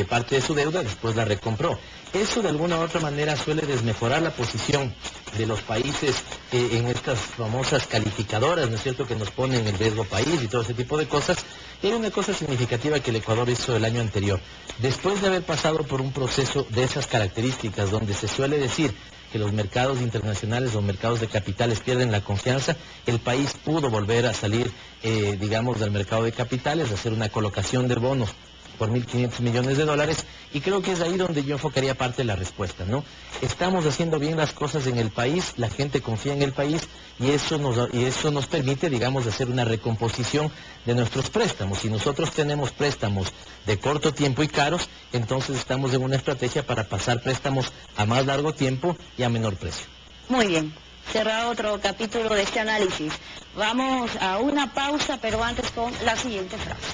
parte de su deuda, después la recompró. Eso de alguna u otra manera suele desmejorar la posición de los países en estas famosas calificadoras, ¿no es cierto?, que nos ponen el riesgo país y todo ese tipo de cosas. Era una cosa significativa que el Ecuador hizo el año anterior. Después de haber pasado por un proceso de esas características, donde se suele decir que los mercados internacionales o mercados de capitales pierden la confianza, el país pudo volver a salir, digamos, del mercado de capitales, hacer una colocación de bonos por 1.500 millones de dólares, y creo que es ahí donde yo enfocaría parte de la respuesta, ¿no? Estamos haciendo bien las cosas en el país, la gente confía en el país, y eso nos permite, digamos, hacer una recomposición de nuestros préstamos. Si nosotros tenemos préstamos de corto tiempo y caros, entonces estamos en una estrategia para pasar préstamos a más largo tiempo y a menor precio. Muy bien. Cerrado otro capítulo de este análisis. Vamos a una pausa, pero antes con la siguiente frase.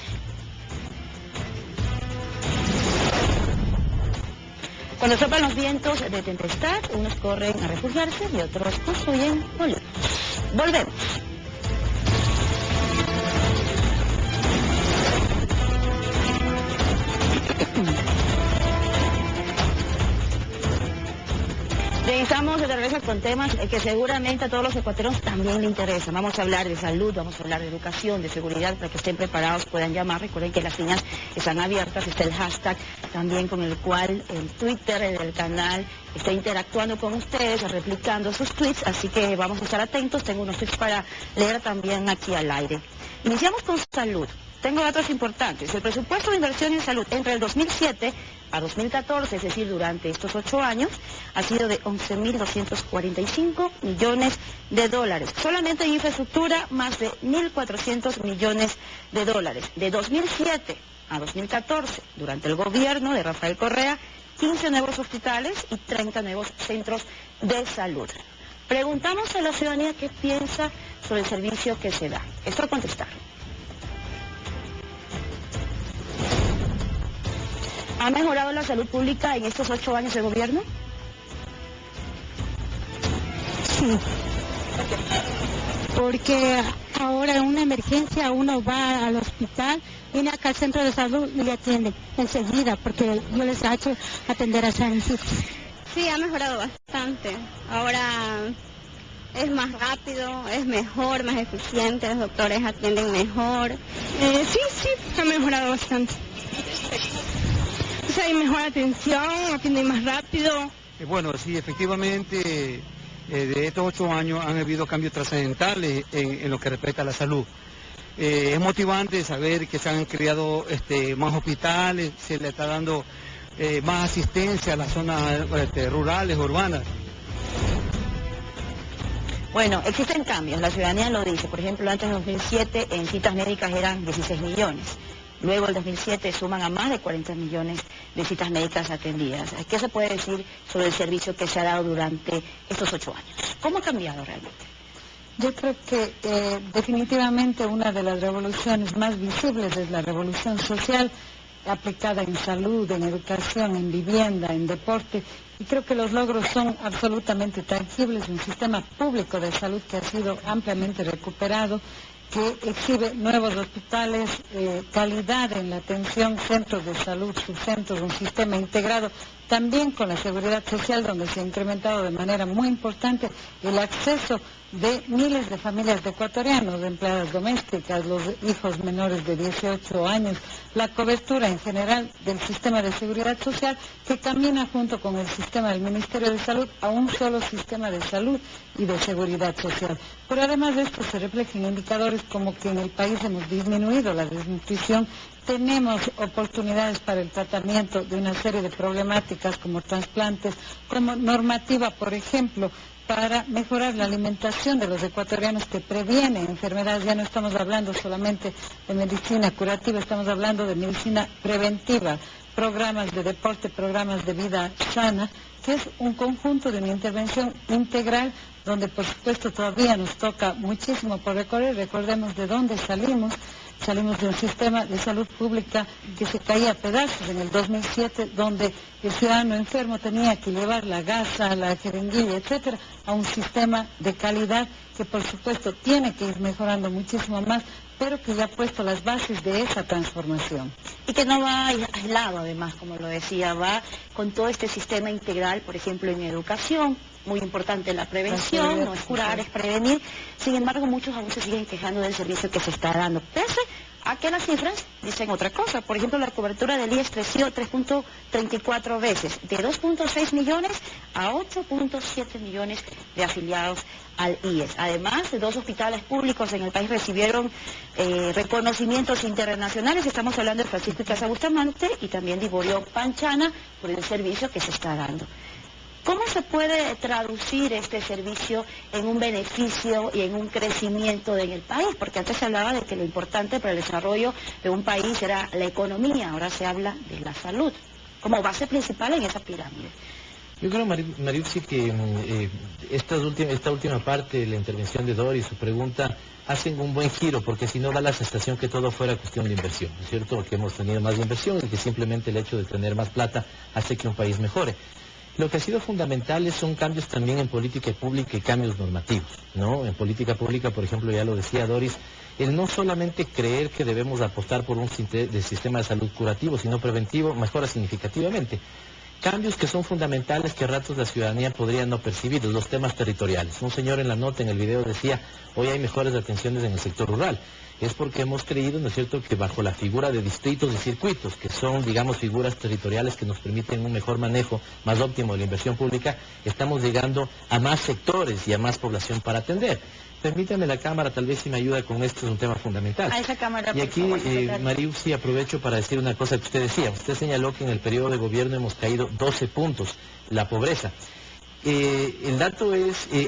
Cuando soplan los vientos de tempestad, unos corren a refugiarse y otros construyen molinos. Volvemos. Regresamos de regreso con temas que seguramente a todos los ecuatorianos también le interesan. Vamos a hablar de salud, vamos a hablar de educación, de seguridad, para que estén preparados, puedan llamar. Recuerden que las líneas están abiertas, está el hashtag también con el cual el Twitter del canal está interactuando con ustedes, replicando sus tweets, así que vamos a estar atentos. Tengo unos tweets para leer también aquí al aire. Iniciamos con salud. Tengo datos importantes. El presupuesto de inversión en salud entre el 2007 a 2014, es decir, durante estos 8 años, ha sido de 11.245 millones de dólares. Solamente en infraestructura, más de 1.400 millones de dólares. De 2007 a 2014, durante el gobierno de Rafael Correa, 15 nuevos hospitales y 30 nuevos centros de salud. Preguntamos a la ciudadanía qué piensa sobre el servicio que se da. Esto a contestar. ¿Ha mejorado la salud pública en estos 8 años de gobierno? Sí. Porque ahora en una emergencia uno va al hospital, viene acá al centro de salud y le atienden enseguida, porque yo les he hecho atender a Sancit. Sí, ha mejorado bastante. Ahora es más rápido, es mejor, más eficiente, los doctores atienden mejor. Sí, ha mejorado bastante. O sea, hay mejor atención, atienden más rápido. Bueno, sí, efectivamente, de estos 8 años han habido cambios trascendentales en lo que respecta a la salud. Es motivante saber que se han creado más hospitales, se le está dando más asistencia a las zonas rurales, urbanas. Bueno, existen cambios, la ciudadanía lo dice. Por ejemplo, antes del 2007 en citas médicas eran 16 millones. Luego, el 2007, suman a más de 40 millones de citas médicas atendidas. ¿Qué se puede decir sobre el servicio que se ha dado durante estos 8 años? ¿Cómo ha cambiado realmente? Yo creo que definitivamente una de las revoluciones más visibles es la revolución social aplicada en salud, en educación, en vivienda, en deporte. Y creo que los logros son absolutamente tangibles. Un sistema público de salud que ha sido ampliamente recuperado, que exhibe nuevos hospitales, calidad en la atención, centros de salud, subcentros, un sistema integrado también con la seguridad social, donde se ha incrementado de manera muy importante el acceso de miles de familias de ecuatorianos, de empleadas domésticas, los hijos menores de 18 años, la cobertura en general del sistema de seguridad social, que camina junto con el sistema del Ministerio de Salud a un solo sistema de salud y de seguridad social. Pero además de esto se reflejan indicadores como que en el país hemos disminuido la desnutrición, tenemos oportunidades para el tratamiento de una serie de problemáticas como trasplantes, como normativa, por ejemplo, para mejorar la alimentación de los ecuatorianos que previene enfermedades. Ya no estamos hablando solamente de medicina curativa, estamos hablando de medicina preventiva, programas de deporte, programas de vida sana, que es un conjunto de una intervención integral donde por supuesto todavía nos toca muchísimo por recorrer. Recordemos de dónde salimos. Salimos de un sistema de salud pública que se caía a pedazos en el 2007, donde el ciudadano enfermo tenía que llevar la gasa, la jeringuilla, etcétera, a un sistema de calidad que por supuesto tiene que ir mejorando muchísimo más, pero que ya ha puesto las bases de esa transformación. Y que no va aislado, además, como lo decía, va con todo este sistema integral, por ejemplo, en educación, muy importante la prevención, no es curar, es prevenir. Sin embargo, muchos aún se siguen quejando del servicio que se está dando, pese a que las cifras dicen otra cosa. Por ejemplo, la cobertura del IES creció 3.34 veces, de 2.6 millones a 8.7 millones de afiliados al IES. Además, 2 hospitales públicos en el país recibieron reconocimientos internacionales. Estamos hablando de Francisco Icaza Bustamante y también de Ivorio Panchana por el servicio que se está dando. ¿Cómo se puede traducir este servicio en un beneficio y en un crecimiento en el país? Porque antes se hablaba de que lo importante para el desarrollo de un país era la economía, ahora se habla de la salud, como base principal en esa pirámide. Yo creo, Mariuxi, que esta última parte de la intervención de Doris, su pregunta, hacen un buen giro, porque si no da la sensación que todo fuera cuestión de inversión, ¿no es cierto? Que hemos tenido más inversión y que simplemente el hecho de tener más plata hace que un país mejore. Lo que ha sido fundamental son cambios también en política pública y cambios normativos, ¿no? En política pública, por ejemplo, ya lo decía Doris, el no solamente creer que debemos apostar por un sistema de salud curativo, sino preventivo, mejora significativamente. Cambios que son fundamentales que a ratos la ciudadanía podría no percibir, los temas territoriales. Un señor en la nota, en el video, decía, hoy hay mejores atenciones en el sector rural. Es porque hemos creído, ¿no es cierto?, que bajo la figura de distritos y circuitos, que son, digamos, figuras territoriales que nos permiten un mejor manejo más óptimo de la inversión pública, estamos llegando a más sectores y a más población para atender. Permítame la cámara, tal vez si me ayuda con esto, es un tema fundamental. A esa cámara, y aquí, Mariuxi, aprovecho para decir una cosa que usted decía. Usted señaló que en el periodo de gobierno hemos caído 12 puntos, la pobreza. El dato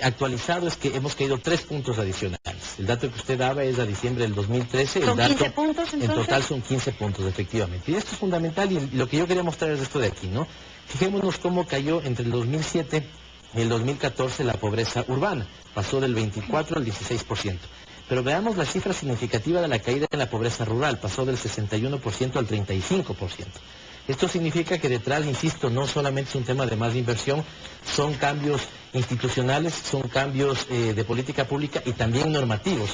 actualizado es que hemos caído 3 puntos adicionales. El dato que usted daba es a diciembre del 2013. ¿Son 15 puntos entonces? En total son 15 puntos, efectivamente. Y esto es fundamental y lo que yo quería mostrar es esto de aquí, ¿no? Fijémonos cómo cayó entre el 2007 y el 2014 la pobreza urbana. Pasó del 24 al 16%. Pero veamos la cifra significativa de la caída en la pobreza rural. Pasó del 61% al 35%. Esto significa que detrás, insisto, no solamente es un tema de más inversión, son cambios institucionales, son cambios de política pública y también normativos.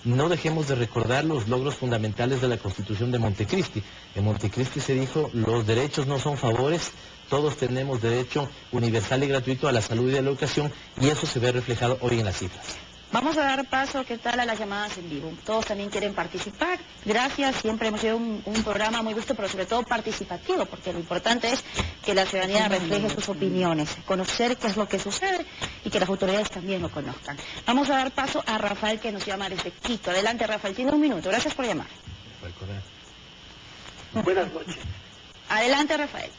No dejemos de recordar los logros fundamentales de la Constitución de Montecristi. En Montecristi se dijo, los derechos no son favores, todos tenemos derecho universal y gratuito a la salud y a la educación, y eso se ve reflejado hoy en las cifras. Vamos a dar paso, ¿qué tal?, a las llamadas en vivo. Todos también quieren participar. Gracias, siempre hemos sido un programa muy gusto, pero sobre todo participativo, porque lo importante es que la ciudadanía refleje sus opiniones, conocer qué es lo que sucede y que las autoridades también lo conozcan. Vamos a dar paso a Rafael, que nos llama desde Quito. Adelante, Rafael, tiene un minuto. Gracias por llamar. Buenas noches. Adelante, Rafael.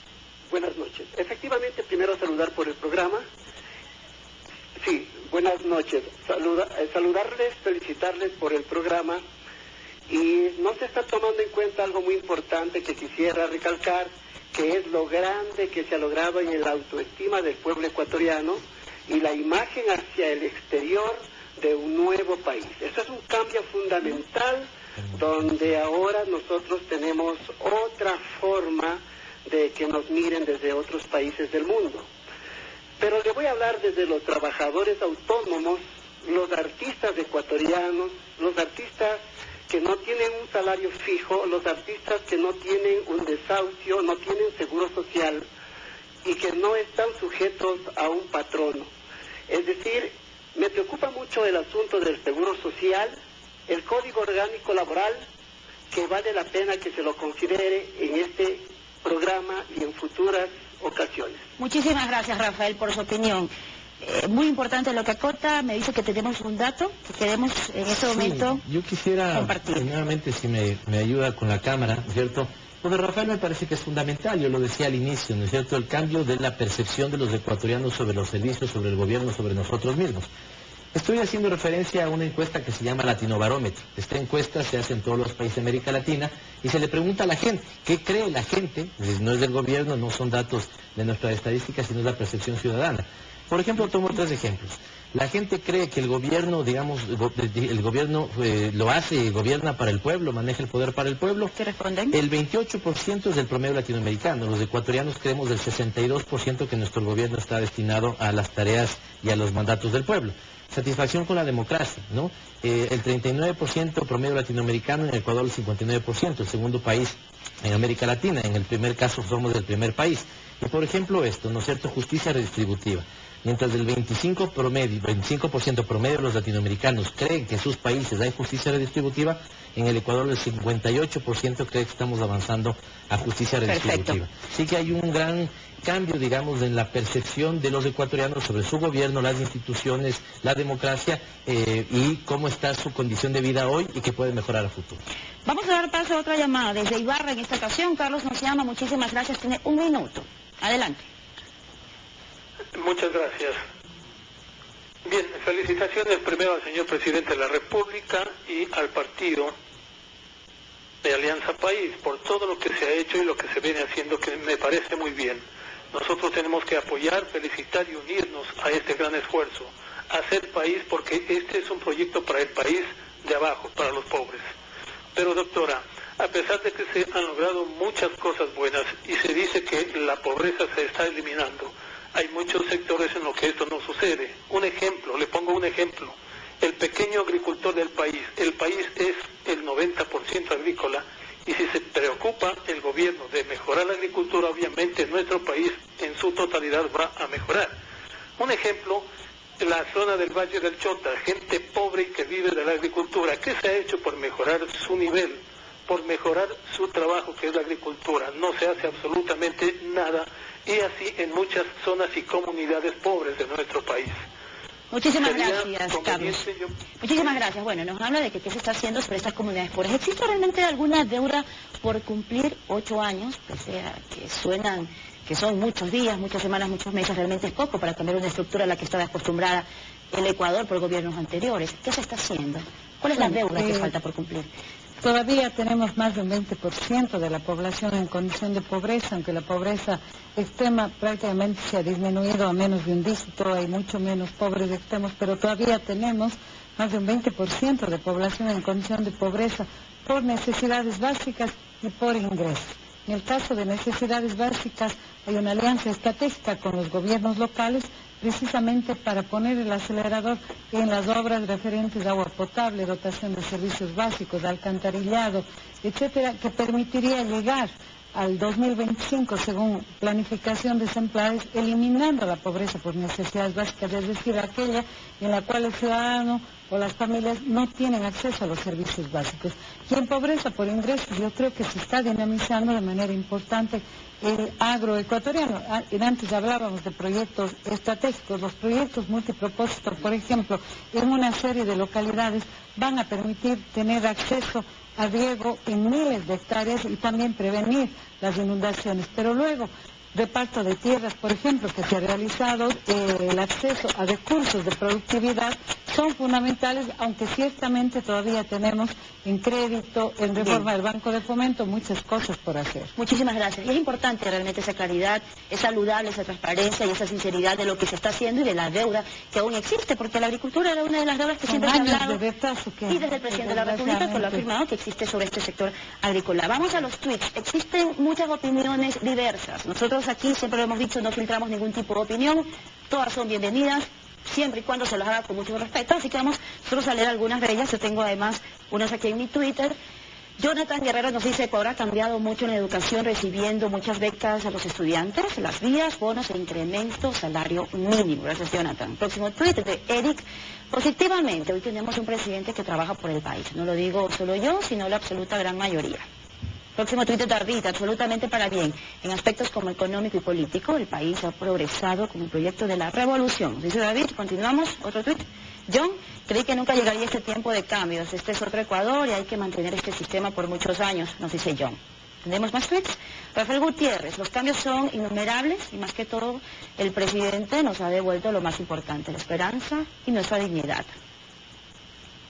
Buenas noches. Efectivamente, primero saludar por el programa. Sí, buenas noches. Saludarles, felicitarles por el programa. Y no se está tomando en cuenta algo muy importante que quisiera recalcar, que es lo grande que se ha logrado en la autoestima del pueblo ecuatoriano y la imagen hacia el exterior de un nuevo país. Eso es un cambio fundamental, donde ahora nosotros tenemos otra forma de que nos miren desde otros países del mundo. Pero le voy a hablar desde los trabajadores autónomos, los artistas ecuatorianos, los artistas que no tienen un salario fijo, los artistas que no tienen un desahucio, no tienen seguro social y que no están sujetos a un patrono. Es decir, me preocupa mucho el asunto del seguro social, el código orgánico laboral, que vale la pena que se lo considere en este programa y en futuras ocasiones. Muchísimas gracias, Rafael, por su opinión. Muy importante lo que acota. Me dice que tenemos un dato que queremos en este momento yo quisiera compartir. Nuevamente, si me ayuda con la cámara, ¿no es cierto? Lo de Rafael me parece que es fundamental, yo lo decía al inicio, ¿no es cierto? El cambio de la percepción de los ecuatorianos sobre los servicios, sobre el gobierno, sobre nosotros mismos. Estoy haciendo referencia a una encuesta que se llama Latinobarómetro. Esta encuesta se hace en todos los países de América Latina y se le pregunta a la gente, ¿qué cree la gente? No es del gobierno, no son datos de nuestra estadística, sino es la percepción ciudadana. Por ejemplo, tomo 3 ejemplos. La gente cree que el gobierno, digamos, el gobierno lo hace, gobierna para el pueblo, maneja el poder para el pueblo. ¿Qué responden? El 28% es del promedio latinoamericano. Los ecuatorianos creemos del 62% que nuestro gobierno está destinado a las tareas y a los mandatos del pueblo. Satisfacción con la democracia, ¿no? El 39% promedio latinoamericano, en Ecuador el 59%, el segundo país en América Latina. En el primer caso somos del primer país. Y por ejemplo esto, ¿no es cierto? Justicia redistributiva. Mientras el 25% promedio de los latinoamericanos creen que en sus países hay justicia redistributiva, en el Ecuador el 58% cree que estamos avanzando a justicia redistributiva. Perfecto. Sí que hay un gran cambio, digamos, en la percepción de los ecuatorianos sobre su gobierno, las instituciones, la democracia y cómo está su condición de vida hoy y que puede mejorar a futuro. Vamos a dar paso a otra llamada desde Ibarra en esta ocasión. Carlos nos llama, muchísimas gracias, tiene un minuto. Adelante. Muchas gracias. Bien, felicitaciones primero al señor presidente de la República y al partido de Alianza País por todo lo que se ha hecho y lo que se viene haciendo, que me parece muy bien. Nosotros tenemos que apoyar, felicitar y unirnos a este gran esfuerzo, hacer país, porque este es un proyecto para el país de abajo, para los pobres. Pero doctora, a pesar de que se han logrado muchas cosas buenas y se dice que la pobreza se está eliminando, hay muchos sectores en los que esto no sucede. Un ejemplo, le pongo un ejemplo. El pequeño agricultor del país. El país es el 90% agrícola y si se preocupa el gobierno de mejorar la agricultura, obviamente nuestro país en su totalidad va a mejorar. Un ejemplo, la zona del Valle del Chota, gente pobre y que vive de la agricultura. ¿Qué se ha hecho por mejorar su nivel? Por mejorar su trabajo, que es la agricultura. No se hace absolutamente nada. Y así en muchas zonas y comunidades pobres de nuestro país. Muchísimas gracias, Carlos. Muchísimas gracias. Bueno, nos habla de que qué se está haciendo sobre estas comunidades pobres. ¿Existe realmente alguna deuda por cumplir 8 años? Pese a que suenan, que son muchos días, muchas semanas, muchos meses, realmente es poco para cambiar una estructura a la que estaba acostumbrada el Ecuador por gobiernos anteriores. ¿Qué se está haciendo? ¿Cuál es la deuda que falta por cumplir? Todavía tenemos más de un 20% de la población en condición de pobreza, aunque la pobreza extrema prácticamente se ha disminuido a menos de un dígito, hay mucho menos pobres extremos, pero todavía tenemos más de un 20% de población en condición de pobreza por necesidades básicas y por ingresos. En el caso de necesidades básicas, hay una alianza estratégica con los gobiernos locales, precisamente para poner el acelerador en las obras referentes a agua potable, dotación de servicios básicos, alcantarillado, etcétera, que permitiría llegar al 2025, según planificación de Semplares, eliminando la pobreza por necesidades básicas, es decir, aquella en la cual el ciudadano o las familias no tienen acceso a los servicios básicos. Y en pobreza por ingresos, yo creo que se está dinamizando de manera importante el agroecuatoriano. Antes hablábamos de proyectos estratégicos, los proyectos multipropósitos, por ejemplo, en una serie de localidades van a permitir tener acceso a riego en miles de hectáreas y también prevenir las inundaciones. Pero luego, reparto de tierras, por ejemplo, que se ha realizado, el acceso a recursos de productividad son fundamentales, aunque ciertamente todavía tenemos en crédito, en reforma del Banco de Fomento, muchas cosas por hacer. Muchísimas gracias. Y es importante realmente esa claridad, es saludable esa transparencia y esa sinceridad de lo que se está haciendo y de la deuda que aún existe, porque la agricultura era una de las deudas que siempre se ha hablado. De retraso que, y desde el presidente de la República que lo ha afirmado, que existe sobre este sector agrícola. Vamos a los tweets. Existen muchas opiniones diversas. Nosotros aquí siempre lo hemos dicho, no filtramos ningún tipo de opinión, todas son bienvenidas, siempre y cuando se las haga con mucho respeto, así que vamos nosotros a leer algunas de ellas. Yo tengo además unas aquí en mi Twitter. Jonathan Guerrero nos dice: Ecuador ha cambiado mucho en la educación, recibiendo muchas becas a los estudiantes, las vías, bonos e incremento, salario mínimo. Gracias, Jonathan. Próximo tweet de Eric: positivamente, hoy tenemos un presidente que trabaja por el país. No lo digo solo yo, sino la absoluta gran mayoría. Próximo tuit de David: absolutamente para bien. En aspectos como económico y político, el país ha progresado con el proyecto de la revolución. Dice David, continuamos, otro tuit. John: creí que nunca llegaría este tiempo de cambios. Este es otro Ecuador y hay que mantener este sistema por muchos años, nos dice John. ¿Tenemos más tweets? Rafael Gutiérrez: los cambios son innumerables y más que todo el presidente nos ha devuelto lo más importante, la esperanza y nuestra dignidad.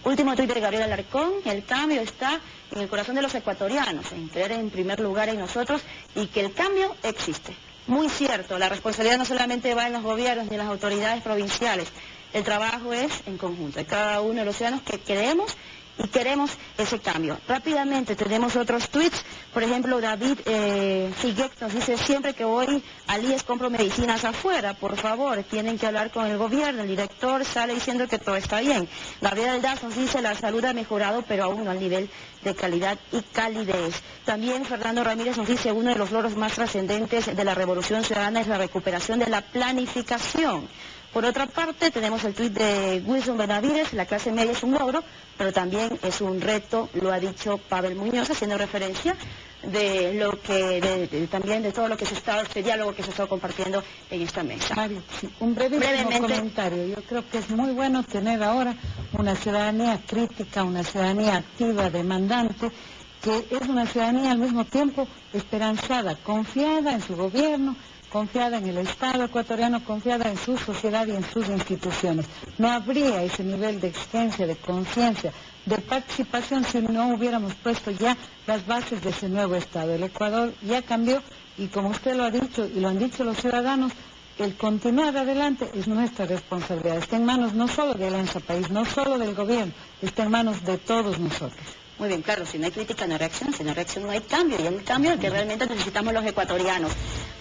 Último tuit de Gabriel Alarcón: el cambio está en el corazón de los ecuatorianos, en creer en primer lugar en nosotros y que el cambio existe. Muy cierto, la responsabilidad no solamente va en los gobiernos ni en las autoridades provinciales, el trabajo es en conjunto, de cada uno de los ciudadanos que creemos y queremos ese cambio. Rápidamente tenemos otros tweets. Por ejemplo, David Figuex nos dice: siempre que voy al IES compro medicinas afuera, por favor, tienen que hablar con el gobierno. El director sale diciendo que todo está bien. Gabriel Aldaz nos dice: la salud ha mejorado, pero aún no al nivel de calidad y calidez. También Fernando Ramírez nos dice: uno de los logros más trascendentes de la Revolución Ciudadana es la recuperación de la planificación. Por otra parte, tenemos el tuit de Wilson Benavides: la clase media es un logro, pero también es un reto, lo ha dicho Pavel Muñoz, haciendo referencia de lo que, también de todo lo que se está, este diálogo que se está compartiendo en esta mesa. Mario, sí, un brevísimo comentario. Yo creo que es muy bueno tener ahora una ciudadanía crítica, una ciudadanía activa, demandante, que es una ciudadanía al mismo tiempo esperanzada, confiada en su gobierno, confiada en el Estado ecuatoriano, confiada en su sociedad y en sus instituciones. No habría ese nivel de exigencia, de conciencia, de participación si no hubiéramos puesto ya las bases de ese nuevo Estado. El Ecuador ya cambió y, como usted lo ha dicho y lo han dicho los ciudadanos, el continuar adelante es nuestra responsabilidad. Está en manos no solo de Alianza País, no solo del gobierno, está en manos de todos nosotros. Muy bien, claro, si no hay crítica no hay reacción, si no hay reacción no hay cambio, y el cambio es el que realmente necesitamos los ecuatorianos.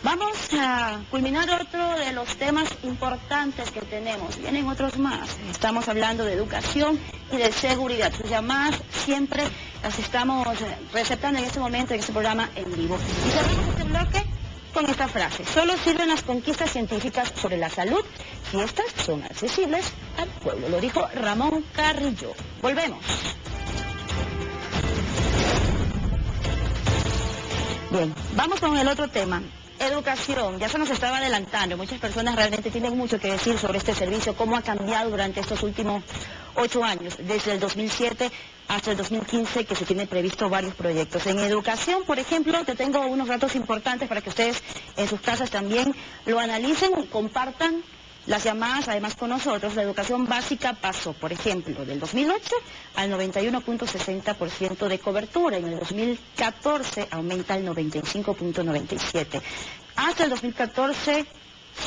Vamos a culminar otro de los temas importantes que tenemos, vienen otros más. Estamos hablando de educación y de seguridad. Sus llamadas siempre las estamos receptando en este momento, en este programa en vivo. Y cerramos este bloque con esta frase: solo sirven las conquistas científicas sobre la salud si estas son accesibles al pueblo. Lo dijo Ramón Carrillo. Volvemos. Bien, vamos con el otro tema. Educación, ya se nos estaba adelantando, muchas personas realmente tienen mucho que decir sobre este servicio, cómo ha cambiado durante estos últimos 8 años, desde el 2007 hasta el 2015, que se tienen previsto varios proyectos. En educación, por ejemplo, te tengo unos datos importantes para que ustedes en sus casas también lo analicen y compartan las llamadas, además con nosotros. La educación básica pasó, por ejemplo, del 2008 al 91.60% de cobertura. En el 2014 aumenta al 95.97%. Hasta el 2014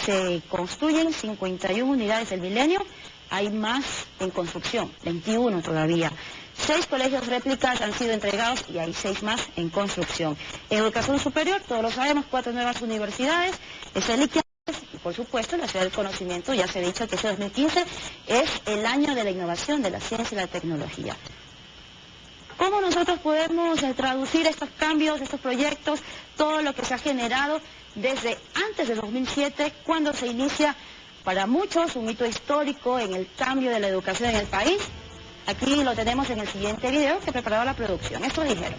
se construyen 51 unidades del milenio. Hay más en construcción, 21 todavía. 6 colegios réplicas han sido entregados y hay 6 más en construcción. En educación superior, todos lo sabemos, 4 nuevas universidades, es el ICA, y por supuesto en la ciudad del conocimiento ya se ha dicho que este 2015 es el año de la innovación, de la ciencia y la tecnología. ¿Cómo nosotros podemos traducir estos cambios, estos proyectos, todo lo que se ha generado desde antes de 2007, cuando se inicia para muchos un hito histórico en el cambio de la educación en el país? Aquí lo tenemos en el siguiente video que preparaba la producción. Esto dijeron.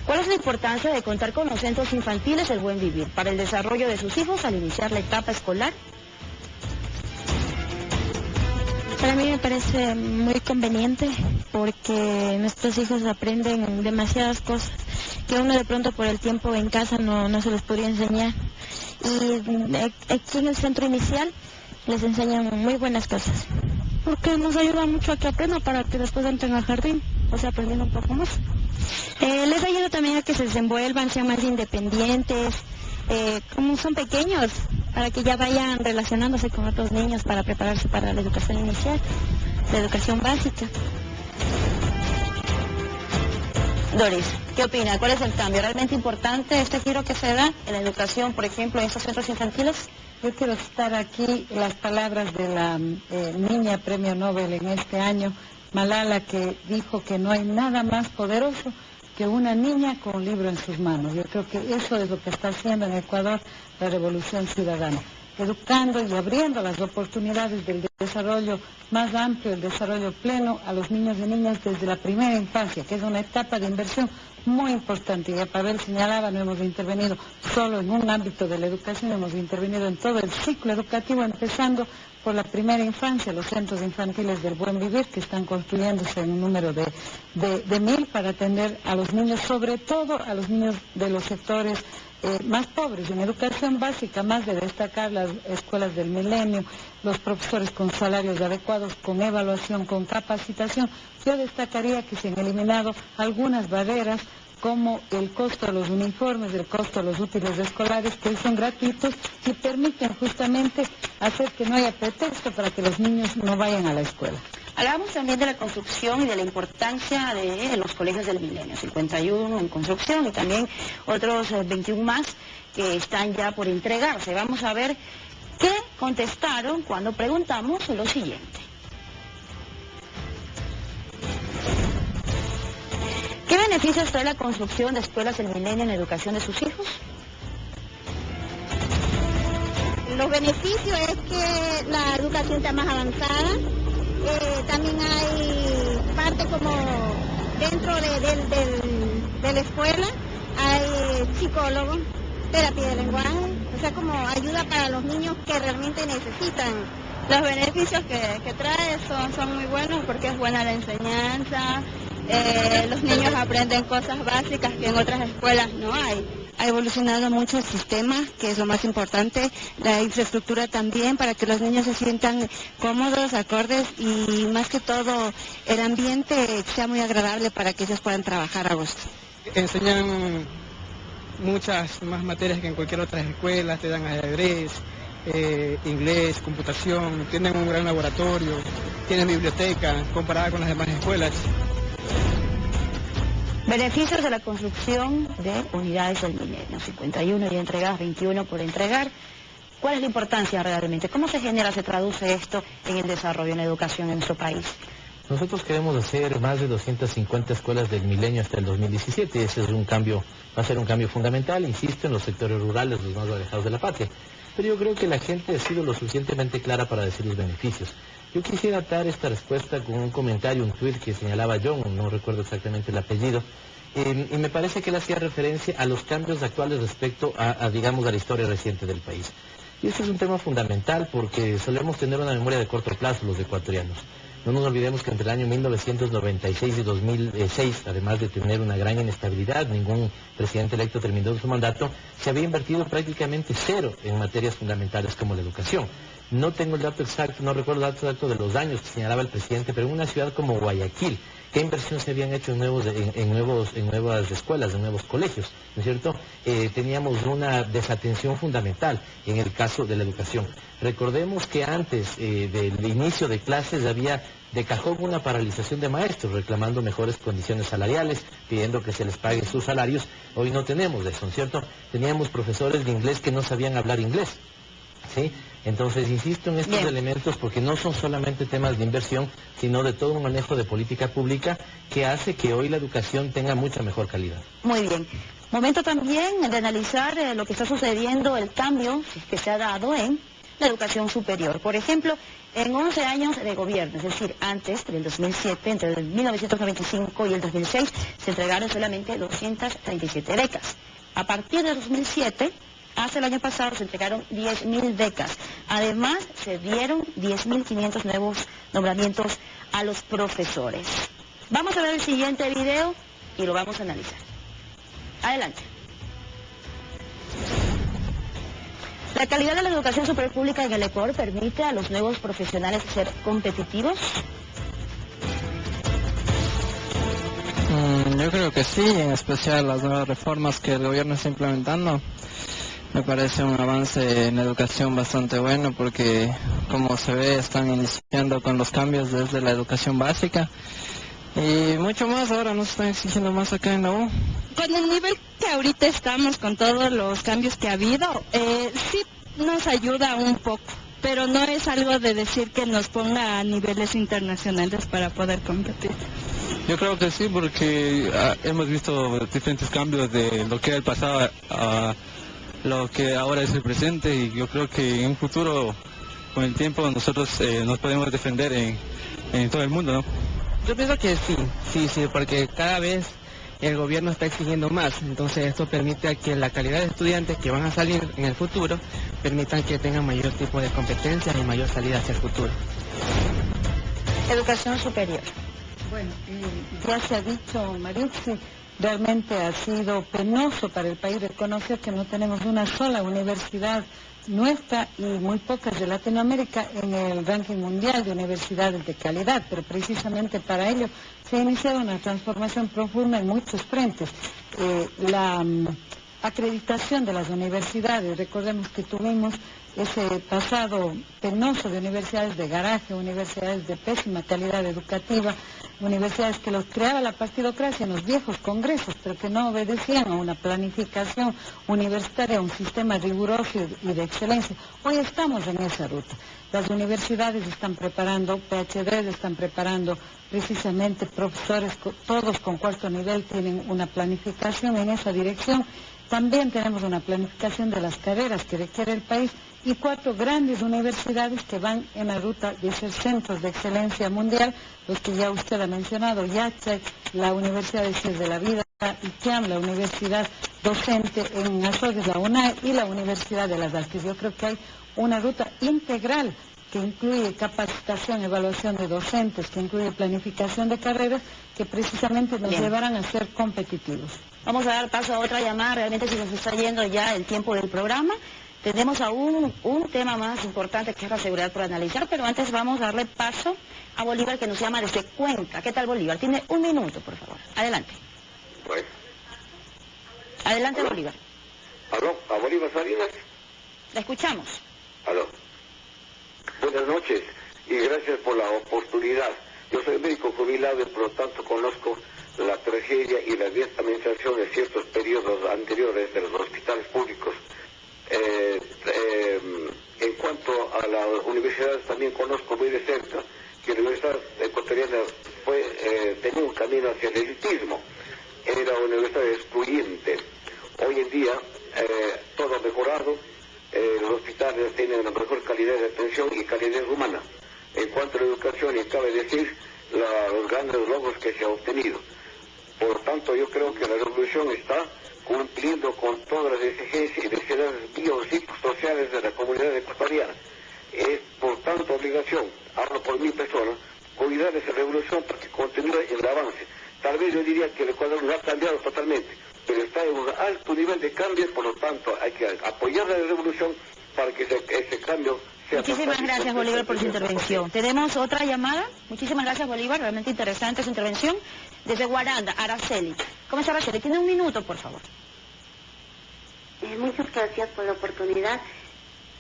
¿Cuál es la importancia de contar con los centros infantiles del buen vivir para el desarrollo de sus hijos al iniciar la etapa escolar? Para mí me parece muy conveniente porque nuestros hijos aprenden demasiadas cosas que uno de pronto por el tiempo en casa no se les podría enseñar. Y aquí en el centro inicial les enseñan muy buenas cosas. Porque nos ayuda mucho a que aprendan para que después entren al jardín, o sea, aprendiendo un poco más. Les ayuda también a que se desenvuelvan, sean más independientes, como son pequeños, para que ya vayan relacionándose con otros niños para prepararse para la educación inicial, la educación básica. Doris, ¿qué opina? ¿Cuál es el cambio? ¿Realmente importante este giro que se da en la educación, por ejemplo, en estos centros infantiles? Yo quiero citar aquí las palabras de la niña premio Nobel en este año, Malala, que dijo que no hay nada más poderoso que una niña con un libro en sus manos. Yo creo que eso es lo que está haciendo en Ecuador la revolución ciudadana, educando y abriendo las oportunidades del desarrollo más amplio, el desarrollo pleno a los niños y niñas desde la primera infancia, que es una etapa de inversión muy importante. Ya Pavel señalaba, no hemos intervenido solo en un ámbito de la educación, hemos intervenido en todo el ciclo educativo, empezando por la primera infancia, los centros infantiles del buen vivir, que están construyéndose en un número de 1000 para atender a los niños, sobre todo a los niños de los sectores más pobres. En educación básica, más de destacar las escuelas del milenio, los profesores con salarios adecuados, con evaluación, con capacitación. Yo destacaría que se han eliminado algunas barreras, como el costo de los uniformes, el costo de los útiles escolares, que son gratuitos y permiten justamente hacer que no haya pretexto para que los niños no vayan a la escuela. Hablamos también de la construcción y de la importancia de los colegios del milenio, 51 en construcción y también otros 21 más que están ya por entregarse. Vamos a ver qué contestaron cuando preguntamos lo siguiente. ¿Qué beneficios trae la construcción de escuelas del milenio en la educación de sus hijos? Los beneficios es que la educación está más avanzada. También hay parte como dentro de la escuela, hay psicólogos, terapia de lenguaje, o sea, como ayuda para los niños que realmente necesitan. Los beneficios que trae son muy buenos porque es buena la enseñanza, los niños aprenden cosas básicas que en otras escuelas no hay. Ha evolucionado mucho el sistema, que es lo más importante, la infraestructura también, para que los niños se sientan cómodos, acordes y más que todo el ambiente sea muy agradable para que ellos puedan trabajar a gusto. Enseñan muchas más materias que en cualquier otra escuela, te dan ajedrez, inglés, computación, tienen un gran laboratorio, tienen biblioteca comparada con las demás escuelas. Beneficios de la construcción de unidades del milenio, 51 ya entregadas, 21 por entregar. ¿Cuál es la importancia realmente? ¿Cómo se genera, se traduce esto en el desarrollo en la educación en nuestro país? Nosotros queremos hacer más de 250 escuelas del milenio hasta el 2017. Ese es un cambio, va a ser un cambio fundamental, insisto, en los sectores rurales, los más alejados de la patria. Pero yo creo que la gente ha sido lo suficientemente clara para decir los beneficios. Yo quisiera dar esta respuesta con un comentario, un tuit que señalaba John, no recuerdo exactamente el apellido, y me parece que él hacía referencia a los cambios actuales respecto digamos, a la historia reciente del país. Y este es un tema fundamental porque solemos tener una memoria de corto plazo los ecuatorianos. No nos olvidemos que entre el año 1996 y 2006, además de tener una gran inestabilidad, ningún presidente electo terminó su mandato, se había invertido prácticamente cero en materias fundamentales como la educación. No tengo el dato exacto, no recuerdo el dato exacto de los años que señalaba el presidente, pero en una ciudad como Guayaquil, qué inversión se habían hecho en nuevas escuelas, en nuevos colegios, ¿no es cierto? Teníamos una desatención fundamental en el caso de la educación. Recordemos que antes del inicio de clases había de cajón una paralización de maestros reclamando mejores condiciones salariales, pidiendo que se les paguen sus salarios. Hoy no tenemos eso, ¿no es cierto? Teníamos profesores de inglés que no sabían hablar inglés, ¿sí? Entonces, insisto en estos elementos porque no son solamente temas de inversión, sino de todo un manejo de política pública que hace que hoy la educación tenga mucha mejor calidad. Muy bien. Momento también de analizar lo que está sucediendo, el cambio que se ha dado en la educación superior. Por ejemplo, en 11 años de gobierno, es decir, antes del 2007, entre el 1995 y el 2006, se entregaron solamente 237 becas. A partir del 2007, hasta el año pasado, se entregaron 10.000 becas. Además, se dieron 10.500 nuevos nombramientos a los profesores. Vamos a ver el siguiente video y lo vamos a analizar. Adelante. ¿La calidad de la educación superior pública en el Ecuador permite a los nuevos profesionales ser competitivos? Yo creo que sí, en especial las nuevas reformas que el gobierno está implementando. Me parece un avance en la educación bastante bueno porque, como se ve, están iniciando con los cambios desde la educación básica. Y mucho más, ahora nos están exigiendo más acá en la U. Con el nivel que ahorita estamos, con todos los cambios que ha habido, sí nos ayuda un poco, pero no es algo de decir que nos ponga a niveles internacionales para poder competir. Yo creo que sí, porque hemos visto diferentes cambios de lo que era el pasado a lo que ahora es el presente, y yo creo que en un futuro, con el tiempo, nosotros nos podemos defender en todo el mundo, ¿no? Yo pienso que sí, porque cada vez el gobierno está exigiendo más, entonces esto permite que la calidad de estudiantes que van a salir en el futuro permitan que tengan mayor tipo de competencias y mayor salida hacia el futuro. Educación superior. Bueno, ya se ha dicho, Mariuxi, realmente ha sido penoso para el país reconocer que no tenemos una sola universidad nuestra y muy pocas de Latinoamérica en el ranking mundial de universidades de calidad, pero precisamente para ello se ha iniciado una transformación profunda en muchos frentes. La acreditación de las universidades, recordemos que tuvimos ese pasado penoso de universidades de garaje, universidades de pésima calidad educativa, universidades que los creaba la partidocracia en los viejos congresos, pero que no obedecían a una planificación universitaria, a un sistema riguroso y de excelencia. Hoy estamos en esa ruta. Las universidades están preparando, PhDs están preparando precisamente profesores, todos con cuarto nivel tienen una planificación en esa dirección. También tenemos una planificación de las carreras que requiere el país y 4 grandes universidades que van en la ruta de ser centros de excelencia mundial, los que ya usted ha mencionado, YACHEC, la Universidad de Ciencias de la Vida, ICAM, la Universidad Docente en Azogues, la UNAE y la Universidad de las Artes. Yo creo que hay una ruta integral que incluye capacitación, evaluación de docentes, que incluye planificación de carreras, que precisamente nos llevarán a ser competitivos. Vamos a dar paso a otra llamada, realmente se nos está yendo ya el tiempo del programa. Tenemos aún un tema más importante que es la seguridad por analizar, pero antes vamos a darle paso a Bolívar, que nos llama desde Cuenca. ¿Qué tal, Bolívar? Tiene 1 minuto, por favor. Adelante. Bueno. Adelante, ¿aló? Bolívar. ¿Aló? ¿A Bolívar Salinas? La escuchamos. ¿Aló? Buenas noches y gracias por la oportunidad. Yo soy médico jubilado y por lo tanto conozco la tragedia y la administración de ciertos periodos anteriores de los hospitales públicos. En cuanto a las universidades, también conozco muy de cerca que la Universidad Ecuatoriana tenía un camino hacia el elitismo. Era una universidad excluyente. Hoy en día todo ha mejorado, los hospitales tienen una mejor calidad de atención y calidad humana. En cuanto a la educación, y cabe decir los grandes logros que se han obtenido. Por lo tanto, yo creo que la revolución está cumpliendo con todas las exigencias y necesidades biopsicosociales de la comunidad ecuatoriana. Es, por tanto, obligación, hablo por mi persona, cuidar esa revolución para que continúe el avance. Tal vez yo diría que el Ecuador no ha cambiado totalmente, pero está en un alto nivel de cambio, por lo tanto, hay que apoyar la revolución para que ese cambio Muchísimas gracias, Bolívar, por su intervención. Tenemos otra llamada. Muchísimas gracias, Bolívar. Realmente interesante su intervención. Desde Guaranda, Araceli. ¿Cómo está, Araceli? Tiene un minuto, por favor. Muchas gracias por la oportunidad.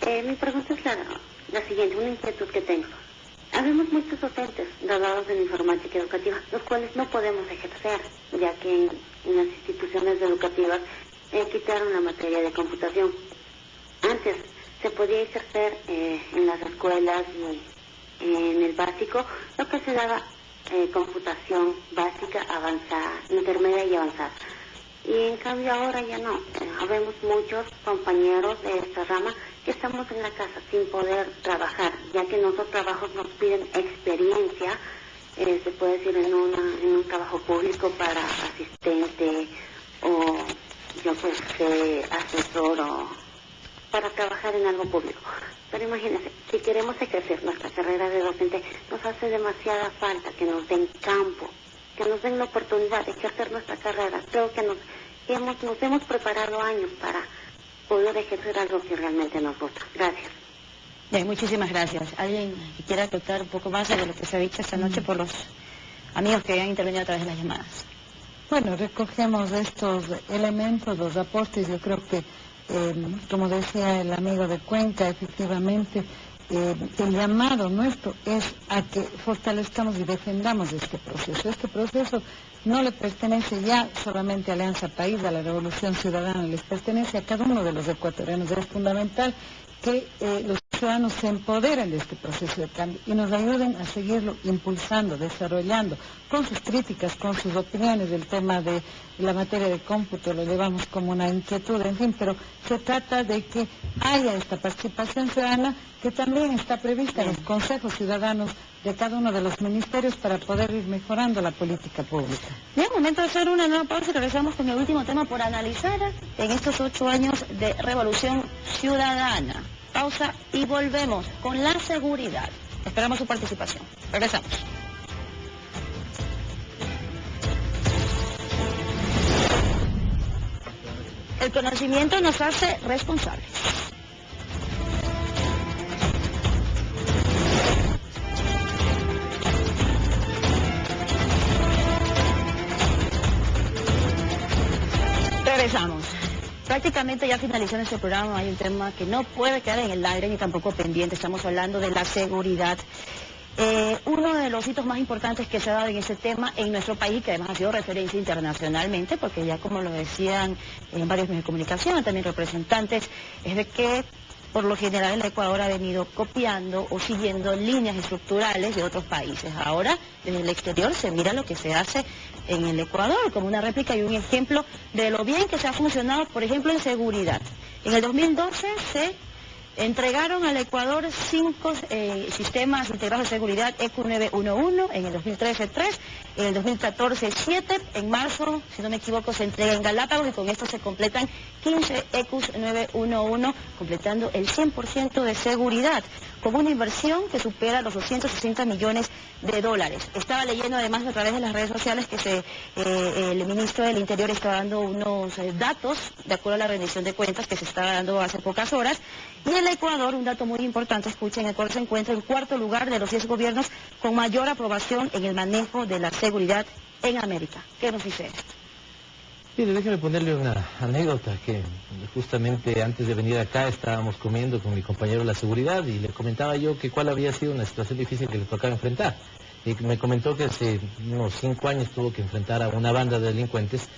Mi pregunta es la siguiente, una inquietud que tengo. Habemos muchos docentes graduados en informática educativa, los cuales no podemos ejercer, ya que en las instituciones educativas quitaron la materia de computación. Antes se podía ejercer en las escuelas y en el básico lo que se daba computación básica, avanzada, intermedia y avanzada. Y en cambio ahora ya no. Habemos muchos compañeros de esta rama que estamos en la casa sin poder trabajar, ya que en otros trabajos nos piden experiencia, se puede decir en un trabajo público para asistente o yo pues asesor o para trabajar en algo público. Pero imagínense, si queremos ejercer nuestra carrera de docente, nos hace demasiada falta que nos den campo, que nos den la oportunidad de ejercer nuestra carrera. Creo que nos hemos preparado años para poder ejercer algo que realmente nos gusta. Gracias. Bien, muchísimas gracias. ¿Alguien que quiera contar un poco más de lo que se ha dicho esta noche por los amigos que han intervenido a través de las llamadas? Bueno, recogemos estos elementos, los aportes. Yo creo que, como decía el amigo de Cuenca, efectivamente, el llamado nuestro es a que fortalezcamos y defendamos este proceso. Este proceso no le pertenece ya solamente a Alianza País, a la Revolución Ciudadana, les pertenece a cada uno de los ecuatorianos. Es fundamental que los ciudadanos se empoderen de este proceso de cambio y nos ayuden a seguirlo impulsando, desarrollando, con sus críticas, con sus opiniones. El tema de la materia de cómputo lo llevamos como una inquietud, en fin, pero se trata de que haya esta participación ciudadana que también está prevista en los consejos ciudadanos de cada uno de los ministerios para poder ir mejorando la política pública. Bien, momento de hacer una nueva pausa y regresamos con el último tema por analizar en estos 8 años de Revolución Ciudadana. Pausa y volvemos con la seguridad. Esperamos su participación. Regresamos. El conocimiento nos hace responsables. Regresamos. Prácticamente ya finalizando este programa hay un tema que no puede quedar en el aire ni tampoco pendiente. Estamos hablando de la seguridad. Uno de los hitos más importantes que se ha dado en este tema en nuestro país, que además ha sido referencia internacionalmente, porque ya como lo decían en varios medios de comunicación, también representantes, es de que por lo general el Ecuador ha venido copiando o siguiendo líneas estructurales de otros países. Ahora, desde el exterior se mira lo que se hace en el Ecuador como una réplica y un ejemplo de lo bien que se ha funcionado, por ejemplo, en seguridad. En el 2012 se entregaron al Ecuador 5 sistemas integrados de seguridad ECU 911, en el 2013 3, en el 2014 7, en marzo, si no me equivoco, se entrega en Galápagos y con esto se completan 15 ECUs 911, completando el 100% de seguridad, con una inversión que supera los 260 millones de dólares. Estaba leyendo además a través de las redes sociales que el ministro del Interior está dando unos datos, de acuerdo a la rendición de cuentas que se estaba dando hace pocas horas, y el Ecuador, un dato muy importante, escuchen, el Ecuador se encuentra en 4º lugar de los 10 gobiernos con mayor aprobación en el manejo de la seguridad en América. ¿Qué nos dice esto? Mire, déjeme ponerle una anécdota que justamente antes de venir acá estábamos comiendo con mi compañero de la seguridad y le comentaba yo que cuál había sido una situación difícil que le tocaba enfrentar. Y me comentó que hace unos 5 años tuvo que enfrentar a una banda de delincuentes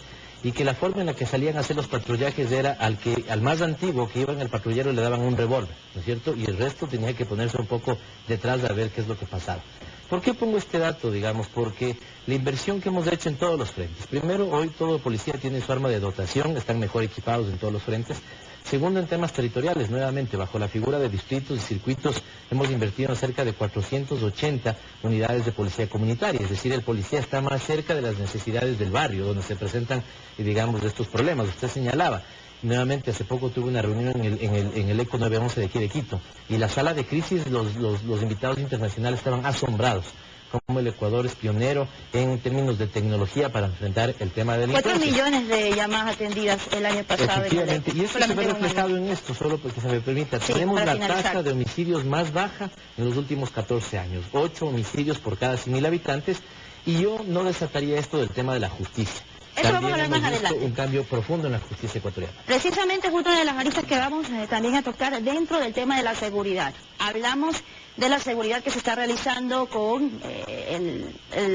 y que la forma en la que salían a hacer los patrullajes era al más antiguo que iba en el patrullero le daban un revólver, ¿no es cierto? Y el resto tenía que ponerse un poco detrás a ver qué es lo que pasaba. ¿Por qué pongo este dato, digamos? Porque la inversión que hemos hecho en todos los frentes. Primero, hoy todo policía tiene su arma de dotación, están mejor equipados en todos los frentes. Segundo, en temas territoriales, nuevamente, bajo la figura de distritos y circuitos, hemos invertido en cerca de 480 unidades de policía comunitaria. Es decir, el policía está más cerca de las necesidades del barrio, donde se presentan, digamos, estos problemas. Usted señalaba, nuevamente, hace poco tuve una reunión en el ECO 911 de aquí de Quito, y la sala de crisis, los invitados internacionales estaban asombrados cómo el Ecuador es pionero en términos de tecnología para enfrentar el tema de delincuencia. 4 millones de llamadas atendidas el año pasado. Efectivamente, y eso se ve reflejado en esto, solo porque se me permita. Sí, tenemos la finalizar. tasa de homicidios más baja en los últimos 14 años, 8 homicidios por cada 100.000 habitantes, y yo no desataría esto del tema de la justicia. Eso vamos a También hablar más hemos visto adelante. un cambio profundo en la justicia ecuatoriana. Precisamente es una de las aristas que vamos también a tocar dentro del tema de la seguridad. Hablamos de la seguridad que se está realizando con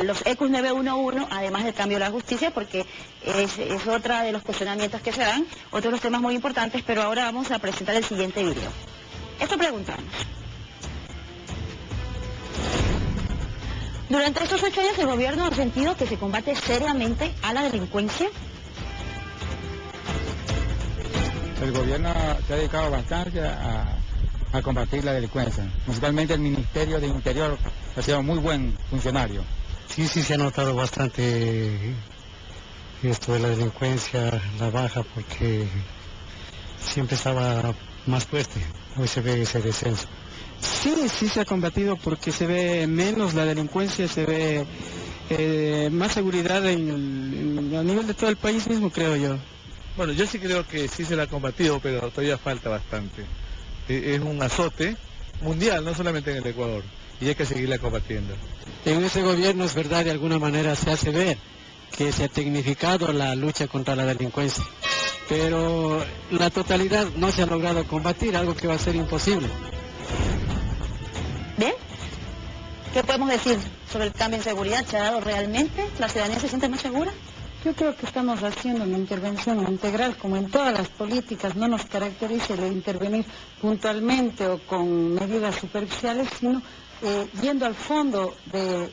los ECUS 911, además del cambio de la justicia, porque es otra de los cuestionamientos que se dan, otro de los temas muy importantes, pero ahora vamos a presentar el siguiente video. Esto preguntamos. Durante estos 8 años el gobierno ha sentido que se combate seriamente a la delincuencia. El gobierno se ha dedicado bastante a combatir la delincuencia. Principalmente el Ministerio de Interior ha sido muy buen funcionario. Sí, se ha notado bastante esto de la delincuencia, la baja, porque siempre estaba más fuerte. Hoy se ve ese descenso. Sí se ha combatido porque se ve menos la delincuencia, se ve más seguridad a nivel de todo el país mismo, creo yo. Bueno, yo sí creo que sí se la ha combatido, pero todavía falta bastante. Es un azote mundial, no solamente en el Ecuador, y hay que seguirla combatiendo. En ese gobierno es verdad, de alguna manera se hace ver que se ha tecnificado la lucha contra la delincuencia, pero la totalidad no se ha logrado combatir, algo que va a ser imposible. ¿Bien? ¿Qué podemos decir sobre el cambio en seguridad? ¿Se ha dado realmente? ¿La ciudadanía se siente más segura? Yo creo que estamos haciendo una intervención integral, como en todas las políticas. No nos caracteriza el intervenir puntualmente o con medidas superficiales, sino yendo al fondo de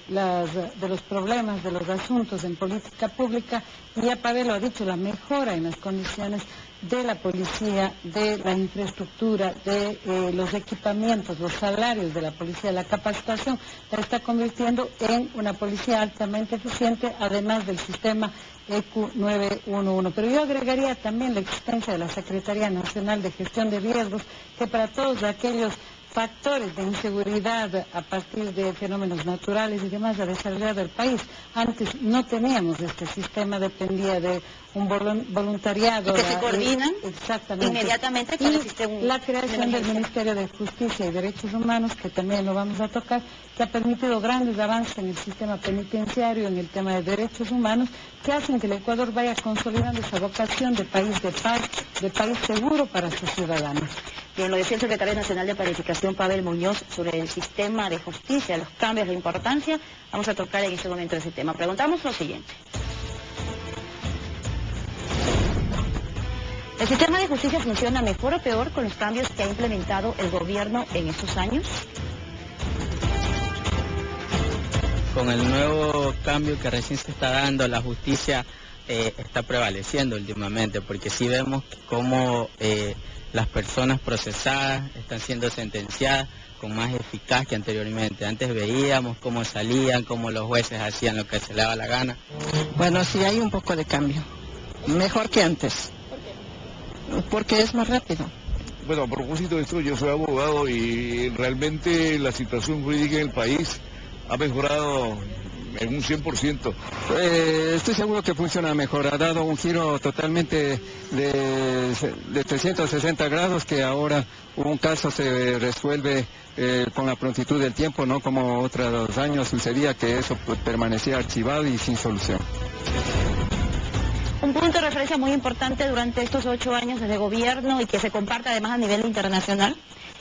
los problemas, de los asuntos en política pública. Y ya Pavel lo ha dicho, la mejora en las condiciones de la policía, de la infraestructura, de los equipamientos, los salarios de la policía, la capacitación, la está convirtiendo en una policía altamente eficiente, además del sistema ECU 911. Pero yo agregaría también la existencia de la Secretaría Nacional de Gestión de Riesgos, que para todos aquellos factores de inseguridad a partir de fenómenos naturales y demás ha desarrollado el país. Antes no teníamos este sistema, dependía de un voluntariado. Que se coordinan exactamente. Inmediatamente cuando existe la creación del Ministerio de Justicia y Derechos Humanos, que también lo vamos a tocar, que ha permitido grandes avances en el sistema penitenciario, en el tema de derechos humanos, que hacen que el Ecuador vaya consolidando esa vocación de país de paz, de país seguro para sus ciudadanos. Bien, lo decía el secretario nacional de Planificación, Pavel Muñoz, sobre el sistema de justicia, los cambios, la importancia. Vamos a tocar en este momento ese tema. Preguntamos lo siguiente. ¿El sistema de justicia funciona mejor o peor con los cambios que ha implementado el gobierno en estos años? Con el nuevo cambio que recién se está dando, la justicia está prevaleciendo últimamente, porque sí vemos cómo las personas procesadas están siendo sentenciadas con más eficaz que anteriormente. Antes veíamos cómo salían, cómo los jueces hacían lo que se les daba la gana. Bueno, sí hay un poco de cambio, mejor que antes. Porque es más rápido. Bueno, a propósito de esto, yo soy abogado y realmente la situación jurídica en el país ha mejorado en un 100%. Estoy seguro que funciona mejor, ha dado un giro totalmente de 360 grados, que ahora un caso se resuelve con la prontitud del tiempo, no como otros años sucedía que eso permanecía archivado y sin solución. Un punto de referencia muy importante durante estos 8 años de gobierno y que se comparte además a nivel internacional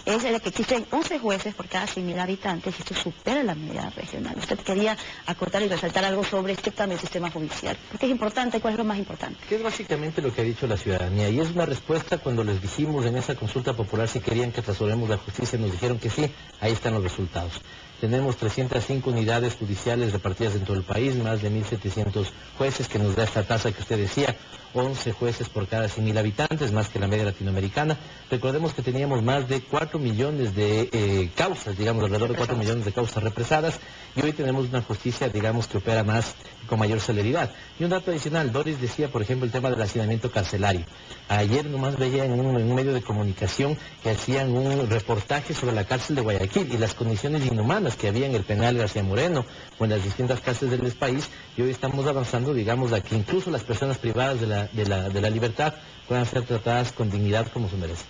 es el de que existen 11 jueces por cada 100.000 habitantes y esto supera la media regional. Usted quería acotar y resaltar algo sobre este cambio del sistema judicial. ¿Por qué es importante? ¿Cuál es lo más importante? Que es básicamente lo que ha dicho la ciudadanía y es una respuesta cuando les dijimos en esa consulta popular si querían que transformemos la justicia, nos dijeron que sí, ahí están los resultados. Tenemos 305 unidades judiciales repartidas en todo el país, más de 1.700 jueces, que nos da esta tasa que usted decía, 11 jueces por cada 100.000 habitantes, más que la media latinoamericana. Recordemos que teníamos más de 4 millones de causas, digamos, alrededor de 4 millones de causas represadas, y hoy tenemos una justicia, digamos, que opera más, con mayor celeridad. Y un dato adicional, Doris decía, por ejemplo, el tema del hacinamiento carcelario. Ayer nomás veía en un medio de comunicación que hacían un reportaje sobre la cárcel de Guayaquil y las condiciones inhumanas víctimas que había en el penal García Moreno o en las distintas cárceles del país, y hoy estamos avanzando, digamos, a que incluso las personas privadas de la libertad puedan ser tratadas con dignidad como se merecen.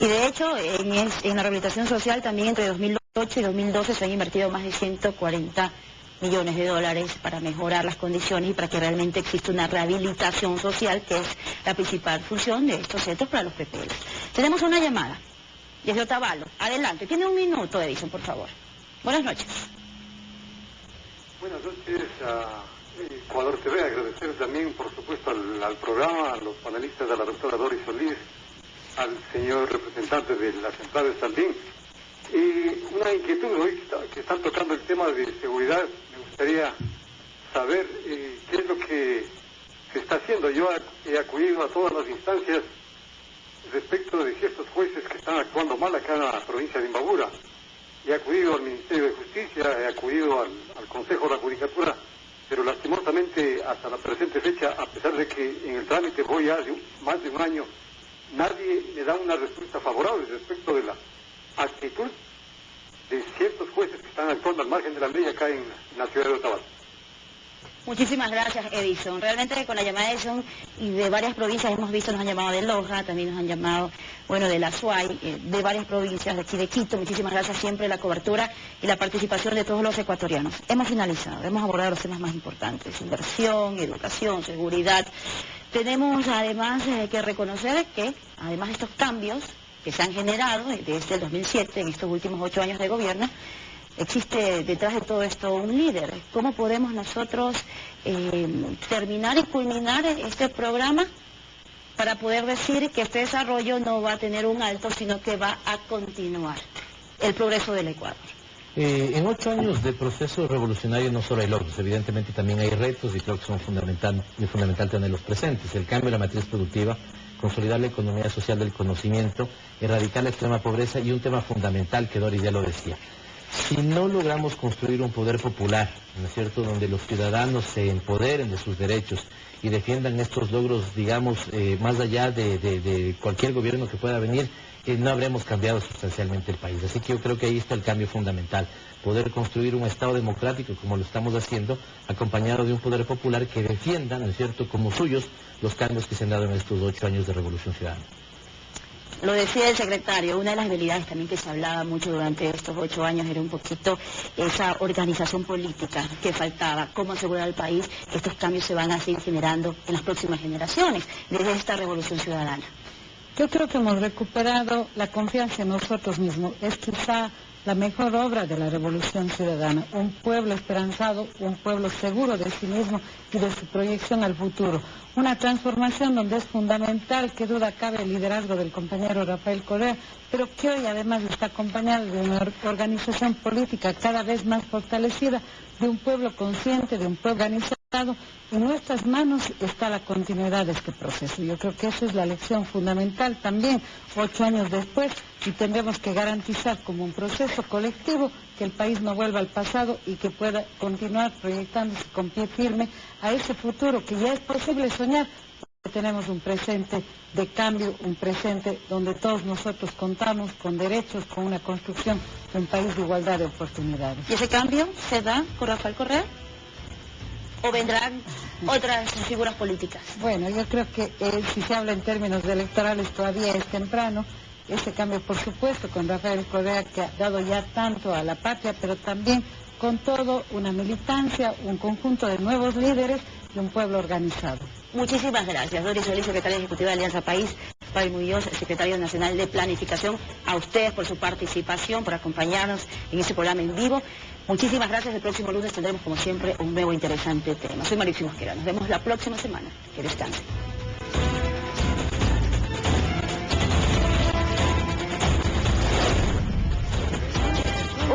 Y de hecho, en la rehabilitación social también entre 2008 y 2012 se han invertido más de 140 millones de dólares para mejorar las condiciones y para que realmente exista una rehabilitación social, que es la principal función de estos centros para los PPL. Tenemos una llamada desde Otavalo. Adelante, tiene un minuto, Edison, por favor. Buenas noches. Buenas noches a Ecuador TV. Agradecer también, por supuesto, al programa, a los panelistas, a la doctora Doris Solís, al señor representante de las centrales también. Y una inquietud hoy que están tocando el tema de seguridad. Me gustaría saber qué es lo que se está haciendo. Yo he acudido a todas las instancias respecto de ciertos jueces que están actuando mal acá en la provincia de Imbabura. He acudido al Ministerio de Justicia, he acudido al Consejo de la Judicatura, pero lastimosamente hasta la presente fecha, a pesar de que en el trámite voy ya más de un año, nadie me da una respuesta favorable respecto de la actitud de ciertos jueces que están actuando al margen de la ley acá en la ciudad de Otavalo. Muchísimas gracias, Edison. Realmente con la llamada de Edison y de varias provincias hemos visto, nos han llamado de Loja, también nos han llamado, bueno, de la SUAY, de varias provincias, de aquí de Quito. Muchísimas gracias siempre la cobertura y la participación de todos los ecuatorianos. Hemos finalizado, hemos abordado los temas más importantes: inversión, educación, seguridad. Tenemos además que reconocer que, además de estos cambios que se han generado desde el 2007, en estos últimos 8 años de gobierno, existe detrás de todo esto un líder. ¿Cómo podemos nosotros terminar y culminar este programa para poder decir que este desarrollo no va a tener un alto, sino que va a continuar el progreso del Ecuador? En 8 años de proceso revolucionario no solo hay logros, evidentemente también hay retos, y creo que son fundamental tenerlos presentes. El cambio de la matriz productiva, consolidar la economía social del conocimiento, erradicar la extrema pobreza, y un tema fundamental que Doris ya lo decía: si no logramos construir un poder popular, ¿no es cierto?, donde los ciudadanos se empoderen de sus derechos y defiendan estos logros, digamos, más allá de cualquier gobierno que pueda venir, no habremos cambiado sustancialmente el país. Así que yo creo que ahí está el cambio fundamental: poder construir un Estado democrático como lo estamos haciendo, acompañado de un poder popular que defienda, ¿no es cierto?, como suyos los cambios que se han dado en estos 8 años de Revolución Ciudadana. Lo decía el secretario, una de las debilidades también que se hablaba mucho durante estos 8 años era un poquito esa organización política que faltaba. ¿Cómo asegurar al país que estos cambios se van a seguir generando en las próximas generaciones desde esta revolución ciudadana? Yo creo que hemos recuperado la confianza en nosotros mismos. Es quizá la mejor obra de la revolución ciudadana. Un pueblo esperanzado, un pueblo seguro de sí mismo y de su proyección al futuro. Una transformación donde es fundamental, que duda cabe, el liderazgo del compañero Rafael Correa, pero que hoy además está acompañado de una organización política cada vez más fortalecida, de un pueblo consciente, de un pueblo organizado. En nuestras manos está la continuidad de este proceso. Yo creo que esa es la lección fundamental también, 8 años después, y tendremos que garantizar como un proceso colectivo que el país no vuelva al pasado y que pueda continuar proyectándose con pie firme a ese futuro que ya es posible soñar, porque tenemos un presente de cambio, un presente donde todos nosotros contamos con derechos, con una construcción de un país de igualdad de oportunidades. ¿Y ese cambio se da con Rafael Correa? ¿O vendrán otras figuras políticas? Bueno, yo creo que si se habla en términos electorales todavía es temprano. Ese cambio, por supuesto, con Rafael Correa, que ha dado ya tanto a la patria, pero también con todo una militancia, un conjunto de nuevos líderes y un pueblo organizado. Muchísimas gracias. Doris Solís, secretaria ejecutiva de Alianza País; Padre Muñoz, secretario nacional de Planificación. A ustedes por su participación, por acompañarnos en este programa en vivo. Muchísimas gracias. El próximo lunes tendremos, como siempre, un nuevo interesante tema. Soy Mauricio Mosquera. Nos vemos la próxima semana. Que descansen.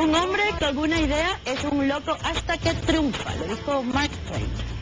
Un hombre con una idea es un loco hasta que triunfa, lo dijo Mark Twain.